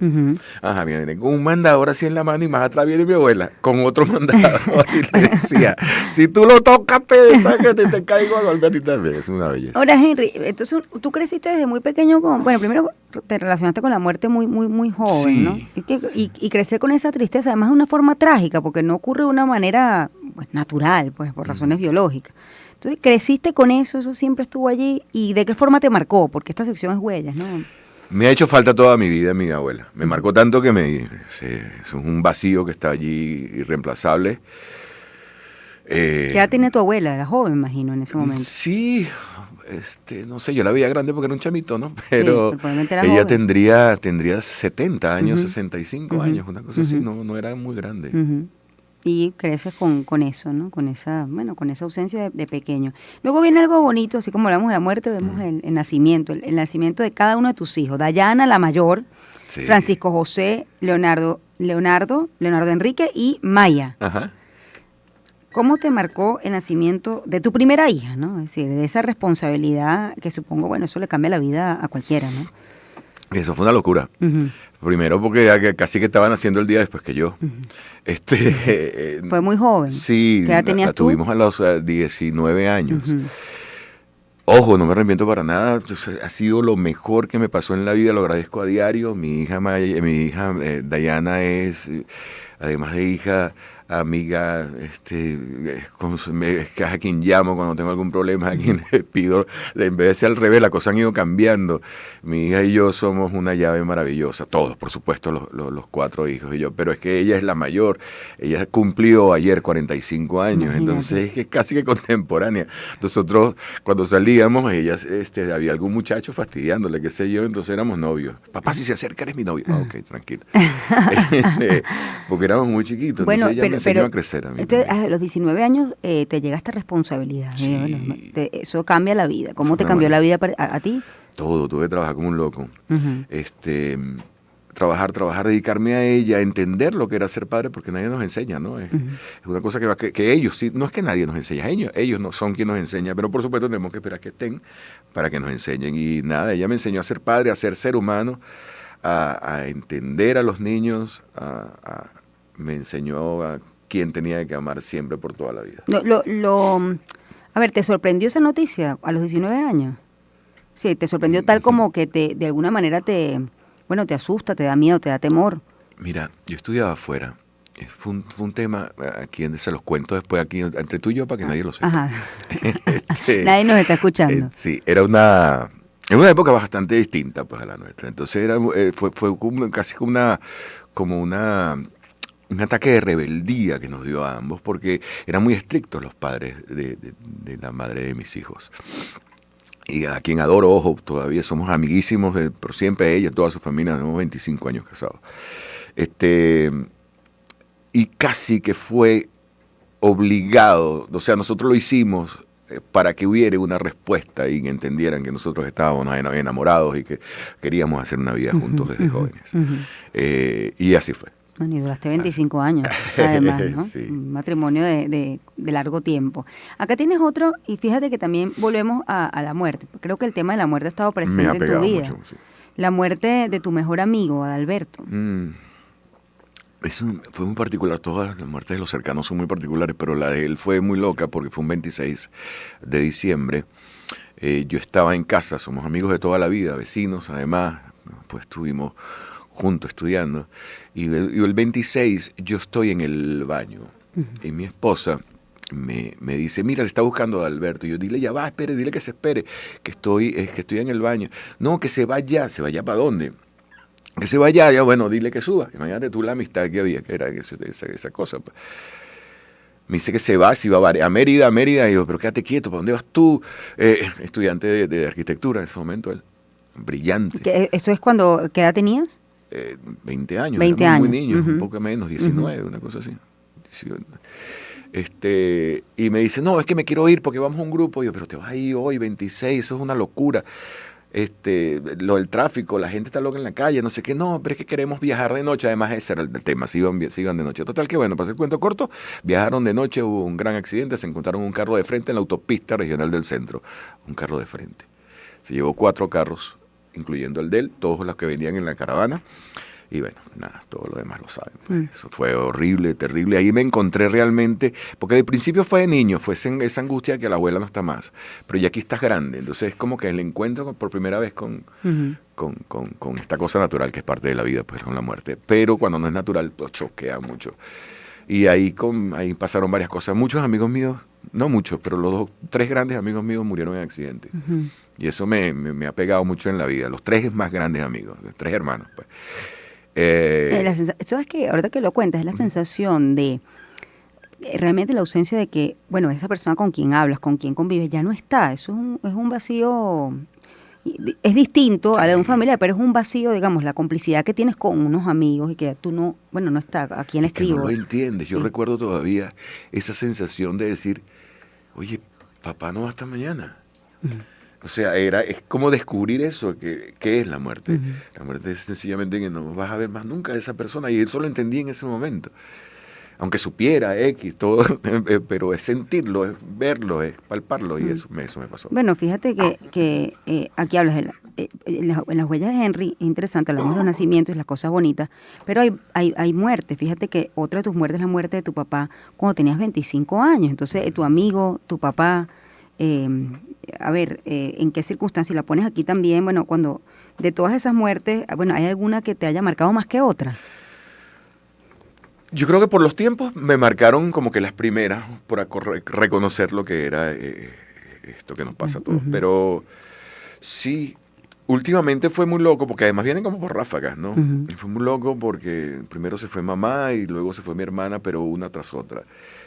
Ajá, viene con un mandador así en la mano y más atrás viene mi abuela con otro mandador y le decía, si tú lo tocas, te caigo a golpe a ti también. Es una belleza. Ahora, Henry, entonces tú creciste desde muy pequeño con, bueno, primero te relacionaste con la muerte muy joven, Sí. ¿no? Y crecer con esa tristeza, además de una forma trágica, porque no ocurre de una manera pues, natural, pues por razones biológicas. Entonces, creciste con eso siempre estuvo allí. ¿Y de qué forma te marcó? Porque esta sección es huellas, ¿no? Me ha hecho falta toda mi vida mi abuela. Me marcó tanto que es un vacío que está allí irreemplazable. ¿Qué edad tiene tu abuela? Era joven, imagino, en ese momento. Sí, no sé, yo la veía grande porque era un chamito, ¿no? Pero probablemente era ella joven. tendría 70 años, 65 años, una cosa así, no era muy grande. Y creces con eso, ¿no? Con esa ausencia de pequeño. Luego viene algo bonito, así como hablamos de la muerte, vemos el nacimiento, el nacimiento de cada uno de tus hijos. Dayana, la mayor, Sí. Francisco José, Leonardo Enrique y Maya. Ajá. ¿Cómo te marcó el nacimiento de tu primera hija, ¿no? Es decir, de esa responsabilidad que supongo, bueno, eso le cambia la vida a cualquiera, ¿no? Eso fue una locura. Primero porque ya casi que estaban haciendo el día después que yo. Fue muy joven. Sí, ¿Qué edad tenías la tú? tuvimos a los 19 años. Ojo, no me arrepiento para nada. Entonces, ha sido lo mejor que me pasó en la vida, lo agradezco a diario. Mi hija Dayana es, además de hija, amiga, es a quien llamo cuando tengo algún problema, a quien le pido, en vez de ser al revés, las cosas han ido cambiando. Mi hija y yo somos una llave maravillosa, todos, por supuesto, los 4 hijos y yo, pero es que ella es la mayor, ella cumplió ayer 45 años, Imagínate. entonces es casi que contemporánea. Nosotros, cuando salíamos, ella, había algún muchacho fastidiándole, qué sé yo, entonces éramos novios. Papá, si se acerca, eres mi novio. Ok, tranquilo. Porque éramos muy chiquitos, Bueno, entonces ella me enseñó a crecer a mí. Entonces, a los 19 años te llega esta responsabilidad. Sí. Bueno, eso cambia la vida. ¿Cómo te Una cambió la maravilla. vida a ti? Todo, tuve que trabajar como un loco. Trabajar, dedicarme a ella, entender lo que era ser padre, porque nadie nos enseña, ¿no? Es una cosa que ellos, sí, no es que nadie nos enseña, ellos no son quien nos enseña, pero por supuesto tenemos que esperar que estén para que nos enseñen. Y nada, ella me enseñó a ser padre, a ser ser humano, a entender a los niños, me enseñó a quién tenía que amar siempre por toda la vida. A ver, ¿te sorprendió esa noticia a los 19 años? Sí, ¿te sorprendió tal como que de alguna manera te asusta, te da miedo, te da temor? Mira, yo estudiaba afuera. Fue un tema, aquí se los cuento después aquí entre tú y yo para que nadie lo sepa. Ajá. Nadie nos está escuchando. Sí, era una época bastante distinta pues a la nuestra. Entonces fue casi como un ataque de rebeldía que nos dio a ambos, porque eran muy estrictos los padres de la madre de mis hijos. Y a quien adoro, ojo, todavía somos amiguísimos, por siempre ella, toda su familia, tenemos 25 años casados. Y casi que fue obligado, o sea, nosotros lo hicimos para que hubiera una respuesta y que entendieran que nosotros estábamos enamorados y que queríamos hacer una vida juntos desde jóvenes. Y así fue. Bueno, y duraste 25 años, además, ¿no? Sí. Un matrimonio de largo tiempo. Acá tienes otro, y fíjate que también volvemos a la muerte. Creo que el tema de la muerte ha estado presente Me ha en tu pegado vida. mucho, sí. La muerte de tu mejor amigo, Adalberto. Fue muy particular, todas las muertes de los cercanos son muy particulares, pero la de él fue muy loca porque fue un 26 de diciembre. Yo estaba en casa, somos amigos de toda la vida, vecinos, además, pues estuvimos juntos estudiando, y el 26 yo estoy en el baño, y mi esposa me dice, mira, le está buscando a Alberto. Y yo, dile, ya va, espere, dile que se espere, que estoy en el baño. No, que se vaya ¿para dónde? Que se vaya, ya, bueno, dile que suba. Imagínate tú la amistad que había, que era esa cosa. Pues. Me dice que se va a Mérida, y yo, pero quédate quieto, ¿para dónde vas tú? Estudiante de arquitectura en ese momento, él, brillante. ¿Eso es cuando, qué edad tenías? 20 años, 20 éramos años. muy niños, un poco menos, 19, una cosa así. 18. Y me dice, no, es que me quiero ir porque vamos a un grupo. Y yo, pero te vas a ir hoy, 26, eso es una locura. Lo del tráfico, la gente está loca en la calle, no sé qué, no, pero es que queremos viajar de noche. Además ese era el tema, si iban de noche. Total que bueno, para hacer el cuento corto, viajaron de noche, hubo un gran accidente, se encontraron un carro de frente en la autopista regional del centro, un carro de frente. Se llevó 4 carros, incluyendo el de él, todos los que venían en la caravana. Y bueno, nada, todo lo demás lo saben. Pues. Eso fue horrible, terrible. Ahí me encontré realmente, porque de principio fue de niño, fue esa angustia de que la abuela no está más. Pero ya aquí estás grande, entonces es como que el encuentro por primera vez con esta cosa natural que es parte de la vida, pues con la muerte. Pero cuando no es natural, pues choquea mucho. Y ahí pasaron varias cosas. Muchos amigos míos, no muchos, pero 3 grandes amigos míos murieron en accidentes. Y eso me ha pegado mucho en la vida. Los 3 más grandes amigos, los 3 hermanos, pues. Eso es que, ahorita que lo cuentas, es la sensación de realmente la ausencia de que, bueno, esa persona con quien hablas, con quien convives, ya no está. Eso es un vacío, es distinto a la de un familiar, pero es un vacío, digamos, la complicidad que tienes con unos amigos y que tú no está, ¿a quién le escribo? Que no lo entiendes. Yo recuerdo todavía esa sensación de decir, oye, papá no va hasta mañana. O sea, es como descubrir eso, ¿qué es la muerte? La muerte es sencillamente que no vas a ver más nunca a esa persona, y eso lo entendí en ese momento. Aunque supiera todo, pero es sentirlo, es verlo, es palparlo, y eso me pasó. Bueno, fíjate que aquí hablas de en las huellas de Henry, es interesante, hablamos de los nacimientos y las cosas bonitas, pero hay muerte. Fíjate que otra de tus muertes es la muerte de tu papá cuando tenías 25 años. Entonces, tu amigo, tu papá... ¿en qué circunstancias? La pones aquí también, bueno, cuando de todas esas muertes, bueno, ¿hay alguna que te haya marcado más que otra? Yo creo que por los tiempos me marcaron como que las primeras, por reconocer lo que era esto que nos pasa a todos. Pero sí, últimamente fue muy loco, porque además vienen como por ráfagas, ¿no? Y fue muy loco porque primero se fue mamá y luego se fue mi hermana, pero una tras otra.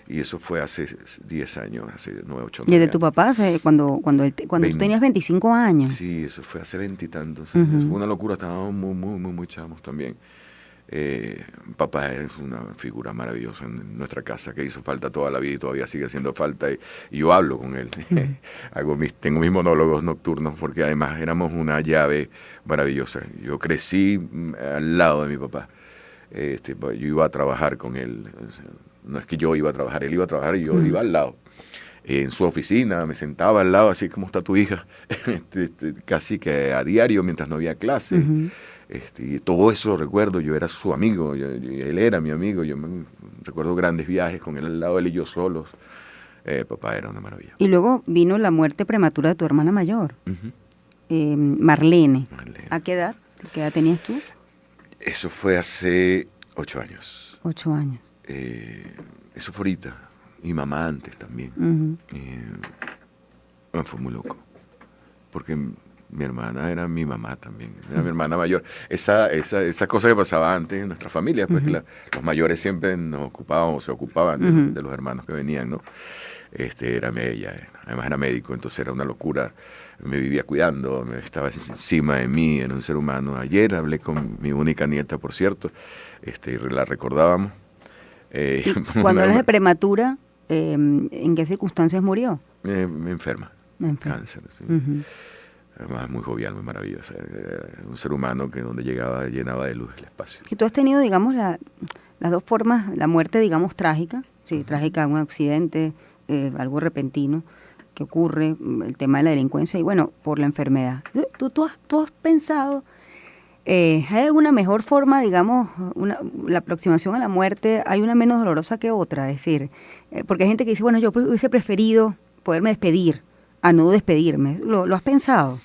Y eso fue hace 10 años, hace 9, 8 años. ¿Y de tu papá, cuando tú tenías 25 años? Sí, eso fue hace 20 y tantos años. Fue una locura, estábamos muy chamos también. Papá es una figura maravillosa en nuestra casa, que hizo falta toda la vida y todavía sigue haciendo falta, y yo hablo con él. Tengo mis monólogos nocturnos, porque además éramos una llave maravillosa. Yo crecí al lado de mi papá. Yo iba a trabajar con él. No es que yo iba a trabajar, él iba a trabajar y yo iba al lado. En su oficina, me sentaba al lado, así como está tu hija, casi que a diario mientras no había clase. Y todo eso lo recuerdo. Yo era su amigo, él era mi amigo. Yo me recuerdo grandes viajes con él al lado, él y yo solos. Papá era una maravilla. Y luego vino la muerte prematura de tu hermana mayor, Marlene. ¿A qué edad? ¿Qué edad tenías tú? Eso fue hace 8 años. 8 años. Eso fue ahorita. Y mamá antes también. Fue muy loco. Porque mi hermana era mi mamá también. Era mi hermana mayor. Esa cosa que pasaba antes en nuestra familia, pues los mayores siempre nos ocupaban o se ocupaban de los hermanos que venían, ¿no? Era ella, además era médico, entonces era una locura. Me vivía cuidando, estaba encima de mí, era un ser humano. Ayer hablé con mi única nieta, por cierto, la recordábamos. Cuando hablas de prematura, ¿en qué circunstancias murió? Enferma. Cáncer, sí. Además, muy jovial, muy maravillosa. Un ser humano que donde llegaba llenaba de luz el espacio. Y tú has tenido, digamos, las dos formas, la muerte, digamos, trágica, sí, trágica, un accidente, algo repentino que ocurre, el tema de la delincuencia y, bueno, por la enfermedad. ¿Tú has pensado, hay alguna mejor forma, digamos, la aproximación a la muerte, hay una menos dolorosa que otra? Es decir, porque hay gente que dice, bueno, yo hubiese preferido poderme despedir a no despedirme. ¿Lo has pensado?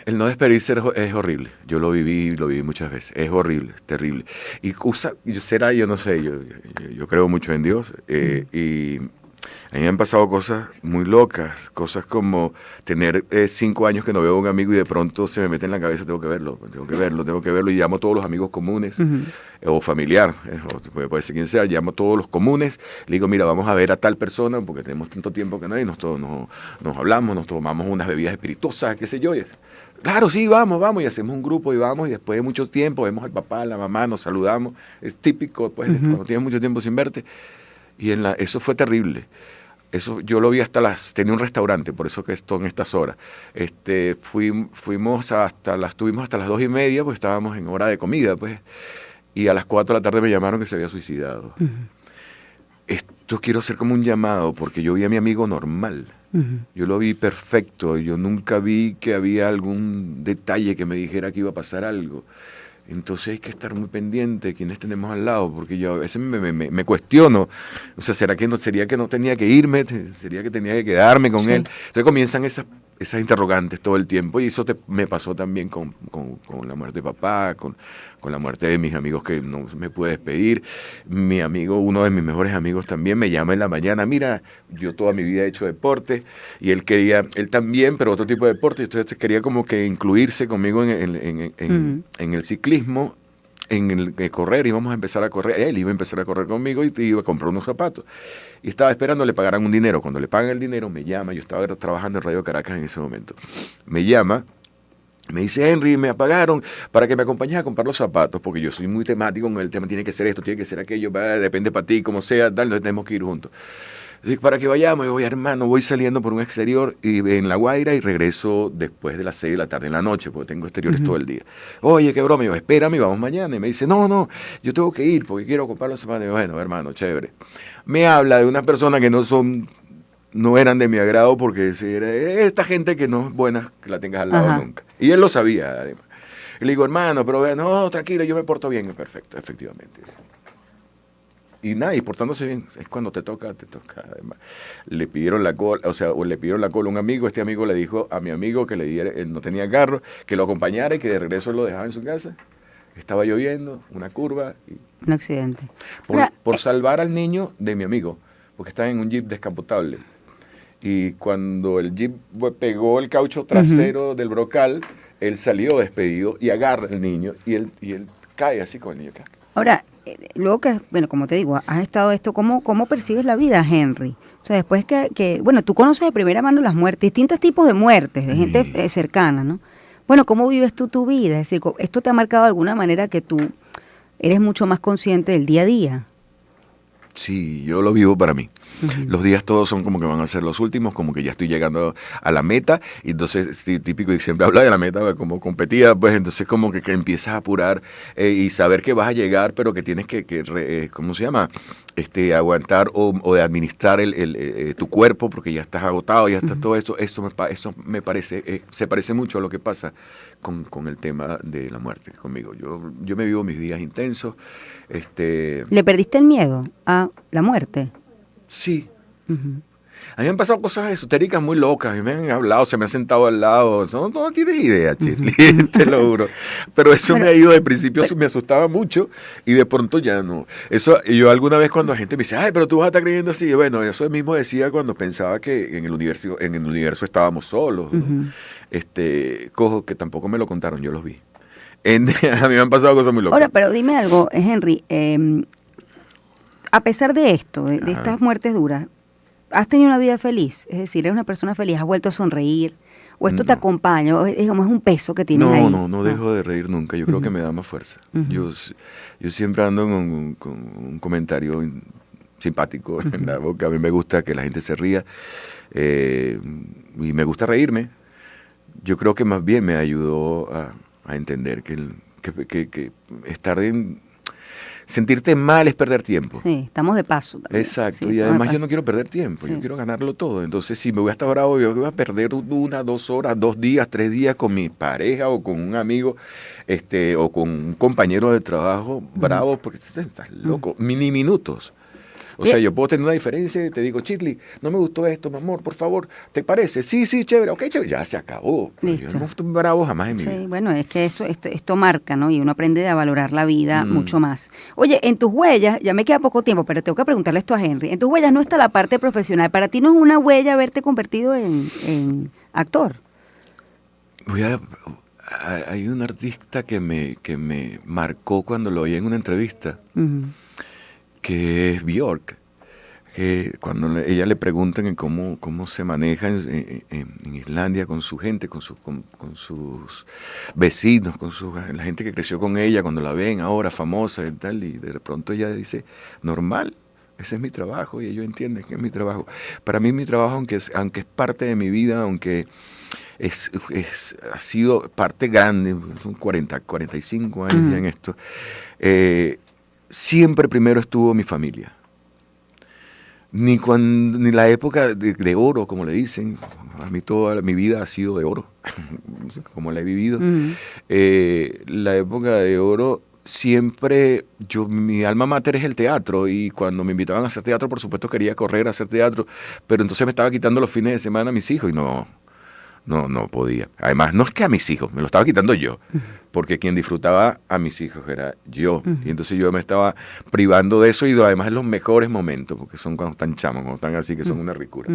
El no despedirse es horrible. Yo lo viví muchas veces. Es horrible, es terrible. Y yo no sé, yo creo mucho en Dios. Y a mí me han pasado cosas muy locas, cosas como tener 5 años que no veo a un amigo y de pronto se me mete en la cabeza, tengo que verlo, y llamo a todos los amigos comunes, o familiar, o puede ser quien sea, llamo a todos los comunes, le digo, mira, vamos a ver a tal persona, porque tenemos tanto tiempo que no hay, nos hablamos, nos tomamos unas bebidas espirituosas, qué sé yo, claro, sí, vamos, y hacemos un grupo y vamos, y después de mucho tiempo vemos al papá, a la mamá, nos saludamos, es típico, pues, cuando tienes mucho tiempo sin verte, y eso fue terrible. Eso yo lo vi tenía un restaurante, por eso que esto en estas horas. Estuvimos hasta las 2:30, pues estábamos en hora de comida, pues, y a las 4 de la tarde me llamaron que se había suicidado. Esto quiero hacer como un llamado, porque yo vi a mi amigo normal. Yo lo vi perfecto, yo nunca vi que había algún detalle que me dijera que iba a pasar algo. Entonces hay que estar muy pendiente de quienes tenemos al lado, porque yo a veces me cuestiono, o sea, sería que no tenía que irme, sería que tenía que quedarme con él. Entonces comienzan esas interrogantes todo el tiempo, y eso me pasó también con la muerte de papá, con la muerte de mis amigos que no me pude despedir. Mi amigo, uno de mis mejores amigos también, me llama en la mañana, mira, yo toda mi vida he hecho deporte, y él también, pero otro tipo de deporte, y entonces quería como que incluirse conmigo en el ciclismo, en el correr, íbamos a empezar a correr, él iba a empezar a correr conmigo y iba a comprar unos zapatos. Y estaba esperando le pagaran un dinero. Cuando le pagan el dinero, me llama, yo estaba trabajando en Radio Caracas en ese momento, me llama, me dice, Henry, me apagaron para que me acompañes a comprar los zapatos, porque yo soy muy temático con el tema, tiene que ser esto, tiene que ser aquello, depende para ti, como sea, tal, tenemos que ir juntos. Para que vayamos, yo voy, hermano, voy saliendo por un exterior y en La Guaira y regreso después de las 6 de la tarde, en la noche, porque tengo exteriores todo el día. Oye, qué broma, yo, espérame, vamos mañana. Y me dice, no, yo tengo que ir porque quiero comprar los zapatos. Y yo, bueno, hermano, chévere. Me habla de una persona que no eran de mi agrado, porque esta gente que no es buena que la tengas al lado nunca. Y él lo sabía, además. Y le digo, hermano, pero no, tranquilo, yo me porto bien. Perfecto, efectivamente. Y nada, y portándose bien, es cuando te toca, además. Le pidieron la cola, a un amigo, este amigo le dijo a mi amigo que le diera, él no tenía carro, que lo acompañara y que de regreso lo dejaba en su casa. Estaba lloviendo, una curva. Un accidente. Por salvar al niño de mi amigo, porque estaba en un jeep descapotable. Y cuando el jeep pegó el caucho trasero del brocal, él salió despedido y agarra al niño y él cae así con el niño acá. Ahora, luego que, bueno, como te digo, has estado ¿cómo percibes la vida, Henry? O sea, después bueno, tú conoces de primera mano las muertes, distintos tipos de muertes, de gente cercana, ¿no? Bueno, ¿cómo vives tú tu vida? Es decir, ¿esto te ha marcado de alguna manera que tú eres mucho más consciente del día a día? Sí, yo lo vivo para mí. Los días todos son como que van a ser los últimos, como que ya estoy llegando a la meta, y entonces, sí, típico, y siempre habla de la meta, como competía, pues entonces como que empiezas a apurar y saber que vas a llegar, pero que tienes que ¿cómo se llama? Aguantar o de administrar tu cuerpo, porque ya estás agotado, ya está todo eso. Eso me parece, se parece mucho a lo que pasa con el tema de la muerte conmigo. Yo me vivo mis días intensos. ¿Le perdiste el miedo a la muerte? Sí. A mí me han pasado cosas esotéricas muy locas, a mí me han hablado, se me han sentado al lado, no tienes idea, Shirley, te lo juro. Pero eso me ha ido, de principio me asustaba mucho y de pronto ya no. Eso, yo alguna vez cuando la gente me dice, ay, pero tú vas a estar creyendo así, bueno, eso mismo decía cuando pensaba que en el universo estábamos solos, ¿no? Cojo que tampoco me lo contaron, yo los vi. A mí me han pasado cosas muy locas. Ahora, pero dime algo, Henry, a pesar de esto, de estas muertes duras, ¿has tenido una vida feliz? Es decir, ¿eres una persona feliz? ¿Has vuelto a sonreír? ¿O esto te acompaña? ¿O es un peso que tienes ahí? No dejo de reír nunca. Yo creo que me da más fuerza. Yo siempre ando con un comentario simpático en la boca. A mí me gusta que la gente se ría y me gusta reírme. Yo creo que más bien me ayudó a entender que estar sentirte mal es perder tiempo. Sí, estamos de paso también. Exacto, sí, y además yo no quiero perder tiempo, yo quiero ganarlo todo. Entonces, si me voy a estar bravo, yo voy a perder 1, 2 horas, 2 días, 3 días con mi pareja o con un amigo, o con un compañero de trabajo bravo, porque estás loco, minutos. O sea, yo puedo tener una diferencia y te digo, Shirley, no me gustó esto, mi amor, por favor, ¿te parece? Sí, chévere, ok, chévere, ya se acabó. Listo. Yo no estoy bravo jamás en mi vida. Sí, bueno, es que esto marca, ¿no? Y uno aprende a valorar la vida mucho más. Oye, en tus huellas, ya me queda poco tiempo, pero tengo que preguntarle esto a Henry. En tus huellas no está la parte profesional. ¿Para ti no es una huella haberte convertido en actor? Hay un artista que me marcó cuando lo oí en una entrevista, que es Björk. Que cuando ella le preguntan en cómo se maneja en Islandia con su gente, con sus vecinos, la gente que creció con ella, cuando la ven ahora famosa y tal, y de pronto ella dice, normal, ese es mi trabajo, y ellos entienden que es mi trabajo. Para mí mi trabajo, aunque es parte de mi vida, aunque ha sido parte grande, son 45 años ya en esto, siempre primero estuvo mi familia. Ni la época de oro, como le dicen, a mí toda mi vida ha sido de oro, como la he vivido. La época de oro, siempre, mi alma mater es el teatro, y cuando me invitaban a hacer teatro, por supuesto quería correr a hacer teatro, pero entonces me estaba quitando los fines de semana a mis hijos, y no podía. Además, no es que a mis hijos, me lo estaba quitando yo, porque quien disfrutaba a mis hijos era yo. Y entonces yo me estaba privando de eso, y además en los mejores momentos, porque son cuando están chamos, cuando están así, que son una ricura.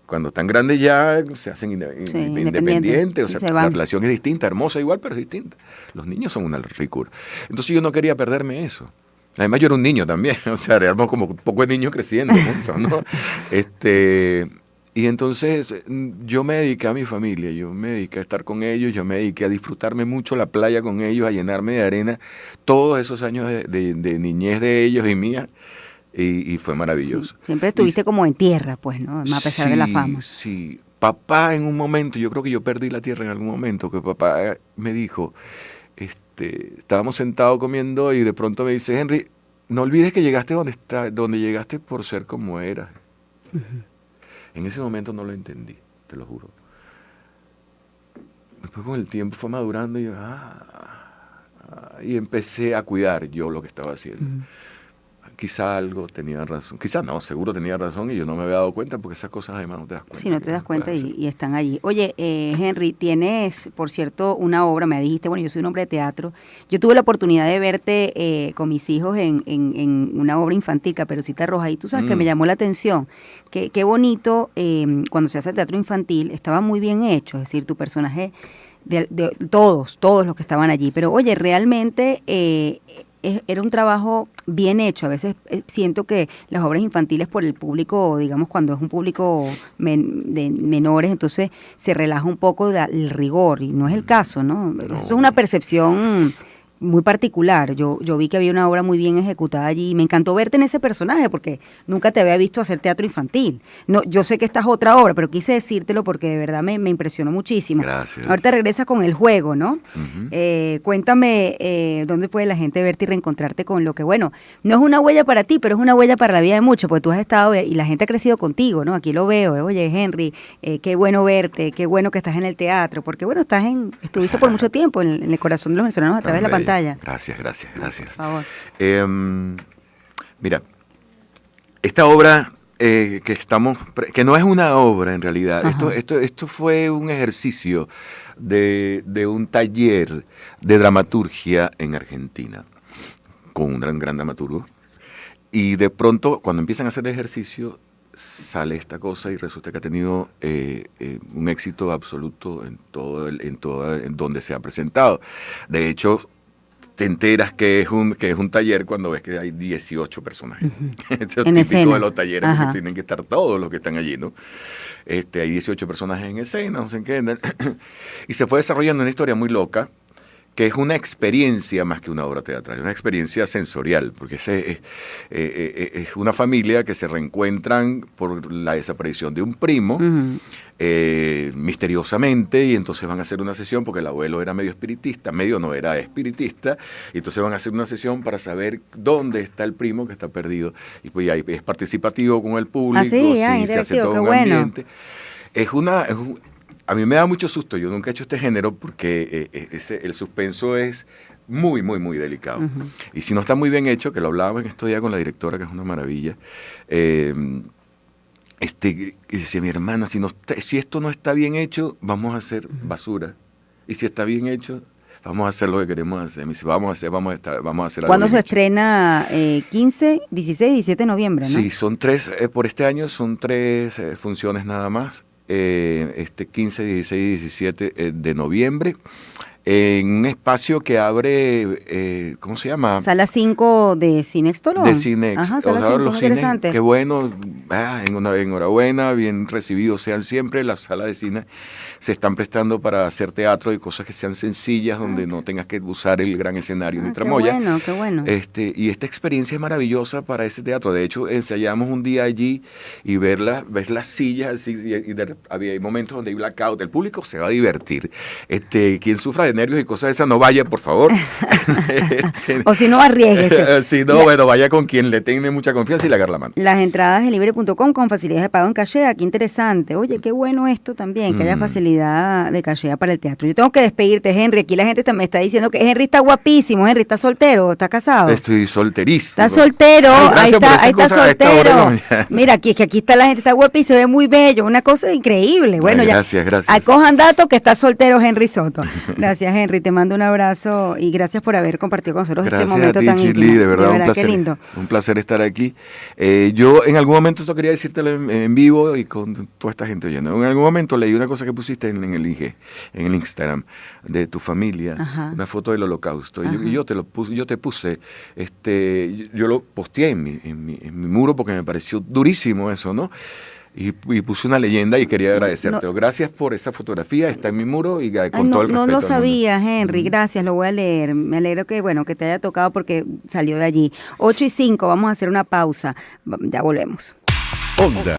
Cuando están grandes ya se hacen independientes, o sea, la relación es distinta, hermosa igual, pero es distinta. Los niños son una ricura. Entonces yo no quería perderme eso. Además yo era un niño también, o sea, éramos como un poco de niños creciendo juntos, ¿no? Y entonces yo me dediqué a mi familia, yo me dediqué a estar con ellos, yo me dediqué a disfrutarme mucho la playa con ellos, a llenarme de arena, todos esos años de niñez de ellos y mía, y fue maravilloso. Sí, siempre estuviste como en tierra, pues, ¿no? A pesar de la fama. Sí, papá en un momento, yo creo que yo perdí la tierra en algún momento, que papá me dijo, estábamos sentados comiendo y de pronto me dice, Henry, no olvides que llegaste donde llegaste por ser como eras. En ese momento no lo entendí, te lo juro. Después con el tiempo fue madurando y yo, y empecé a cuidar yo lo que estaba haciendo. Quizá algo tenía razón, quizá no, seguro tenía razón y yo no me había dado cuenta, porque esas cosas además no te das cuenta. Sí, no te das cuenta y están allí. Oye, Henry, tienes, por cierto, una obra, me dijiste, bueno, yo soy un hombre de teatro. Yo tuve la oportunidad de verte con mis hijos en una obra infantil, Caperucita Roja, y tú sabes que me llamó la atención. Qué bonito, cuando se hace teatro infantil, estaba muy bien hecho, es decir, tu personaje, de todos los que estaban allí, pero oye, realmente era un trabajo bien hecho. A veces siento que las obras infantiles, por el público, digamos, cuando es un público de menores, entonces se relaja un poco el rigor, y no es el caso, ¿no? Eso es una percepción muy particular. Yo vi que había una obra muy bien ejecutada allí y me encantó verte en ese personaje, porque nunca te había visto hacer teatro infantil. No, yo sé que esta es otra obra, pero quise decírtelo porque de verdad me impresionó muchísimo. Gracias. Ahorita regresas con El Juego, ¿no? Cuéntame dónde puede la gente verte y reencontrarte con lo que, bueno, no es una huella para ti, pero es una huella para la vida de muchos, porque tú has estado y la gente ha crecido contigo, ¿no? Aquí lo veo. Oye, Henry, qué bueno verte, qué bueno que estás en el teatro, porque bueno, estuviste por mucho tiempo en el corazón de los venezolanos a través de la pantalla. Gracias. Por favor. Mira, esta obra que no es una obra en realidad, esto fue un ejercicio de un taller de dramaturgia en Argentina, con un gran dramaturgo, y de pronto cuando empiezan a hacer el ejercicio sale esta cosa y resulta que ha tenido un éxito absoluto en donde se ha presentado. De hecho, te enteras que es un taller cuando ves que hay 18 personajes. Eso es típico de los talleres, porque tienen que estar todos los que están allí, ¿no? Hay 18 personajes en escena, no sé qué. Y se fue desarrollando una historia muy loca, que es una experiencia más que una obra teatral, una experiencia sensorial, porque es una familia que se reencuentran por la desaparición de un primo, misteriosamente, y entonces van a hacer una sesión, porque el abuelo era medio espiritista, era espiritista, y entonces van a hacer una sesión para saber dónde está el primo que está perdido, y pues ahí es participativo con el público, se hace todo un ambiente. A mí me da mucho susto, yo nunca he hecho este género porque el suspenso es muy, muy, muy delicado. Y si no está muy bien hecho, que lo hablábamos en estos días con la directora, que es una maravilla, y decía mi hermana, si esto no está bien hecho, vamos a hacer basura. Y si está bien hecho, vamos a hacer lo que queremos hacer. Me dice, vamos a hacer algo. ¿Cuándo se bien hecho. estrena? 15, 16 y 17 de noviembre, ¿no? Sí, son 3, por este año son 3 funciones nada más. 15, 16 y 17 de noviembre. En un espacio que abre, ¿cómo se llama? Sala 5 de Cinex Tolón. De Cinex. Ajá, Sala 5, los interesante. Qué bueno, enhorabuena, bien recibidos sean siempre. Las salas de cine se están prestando para hacer teatro y cosas que sean sencillas, donde no tengas que usar el gran escenario ni tramoya. Qué bueno. Y esta experiencia es maravillosa para ese teatro. De hecho, ensayamos un día allí y ves las sillas, así, había momentos donde hay blackout. El público se va a divertir. Quien sufra de nervios y cosas de esas, no vaya, por favor. O si no, arriésguese. Si no, bueno, vaya con quien le tenga mucha confianza y le agarre la mano. Las entradas en libre.com con facilidades de pago en cachea, qué interesante. Oye, qué bueno esto también, que haya facilidad de cachea para el teatro. Yo tengo que despedirte, Henry. Aquí la gente me está diciendo que Henry está guapísimo. Henry, ¿está soltero? ¿Está casado? Estoy solterísimo. Está soltero. Ay, ahí está soltero. Mira, aquí está la gente, está guapa y se ve muy bello. Una cosa increíble. Bueno, gracias. Acojan datos que está soltero Henry Soto. Gracias, Henry. Te mando un abrazo y gracias por haber compartido con nosotros gracias este momento a ti, tan Shirley, íntimo. de verdad, un placer, qué lindo. Un placer estar aquí. Yo en algún momento, esto quería decírtelo en vivo y con toda esta gente oyendo. En algún momento leí una cosa que pusiste en el IG, en el Instagram, de tu familia, una foto del Holocausto. Y yo te puse, yo lo posteé en mi muro porque me pareció durísimo eso, ¿no? Y puse una leyenda y quería agradecerte. Gracias por esa fotografía, está en mi muro y con todo el respeto. No lo sabía, Henry, gracias, lo voy a leer. Me alegro que te haya tocado porque salió de allí. 8:05, vamos a hacer una pausa. Ya volvemos. Onda.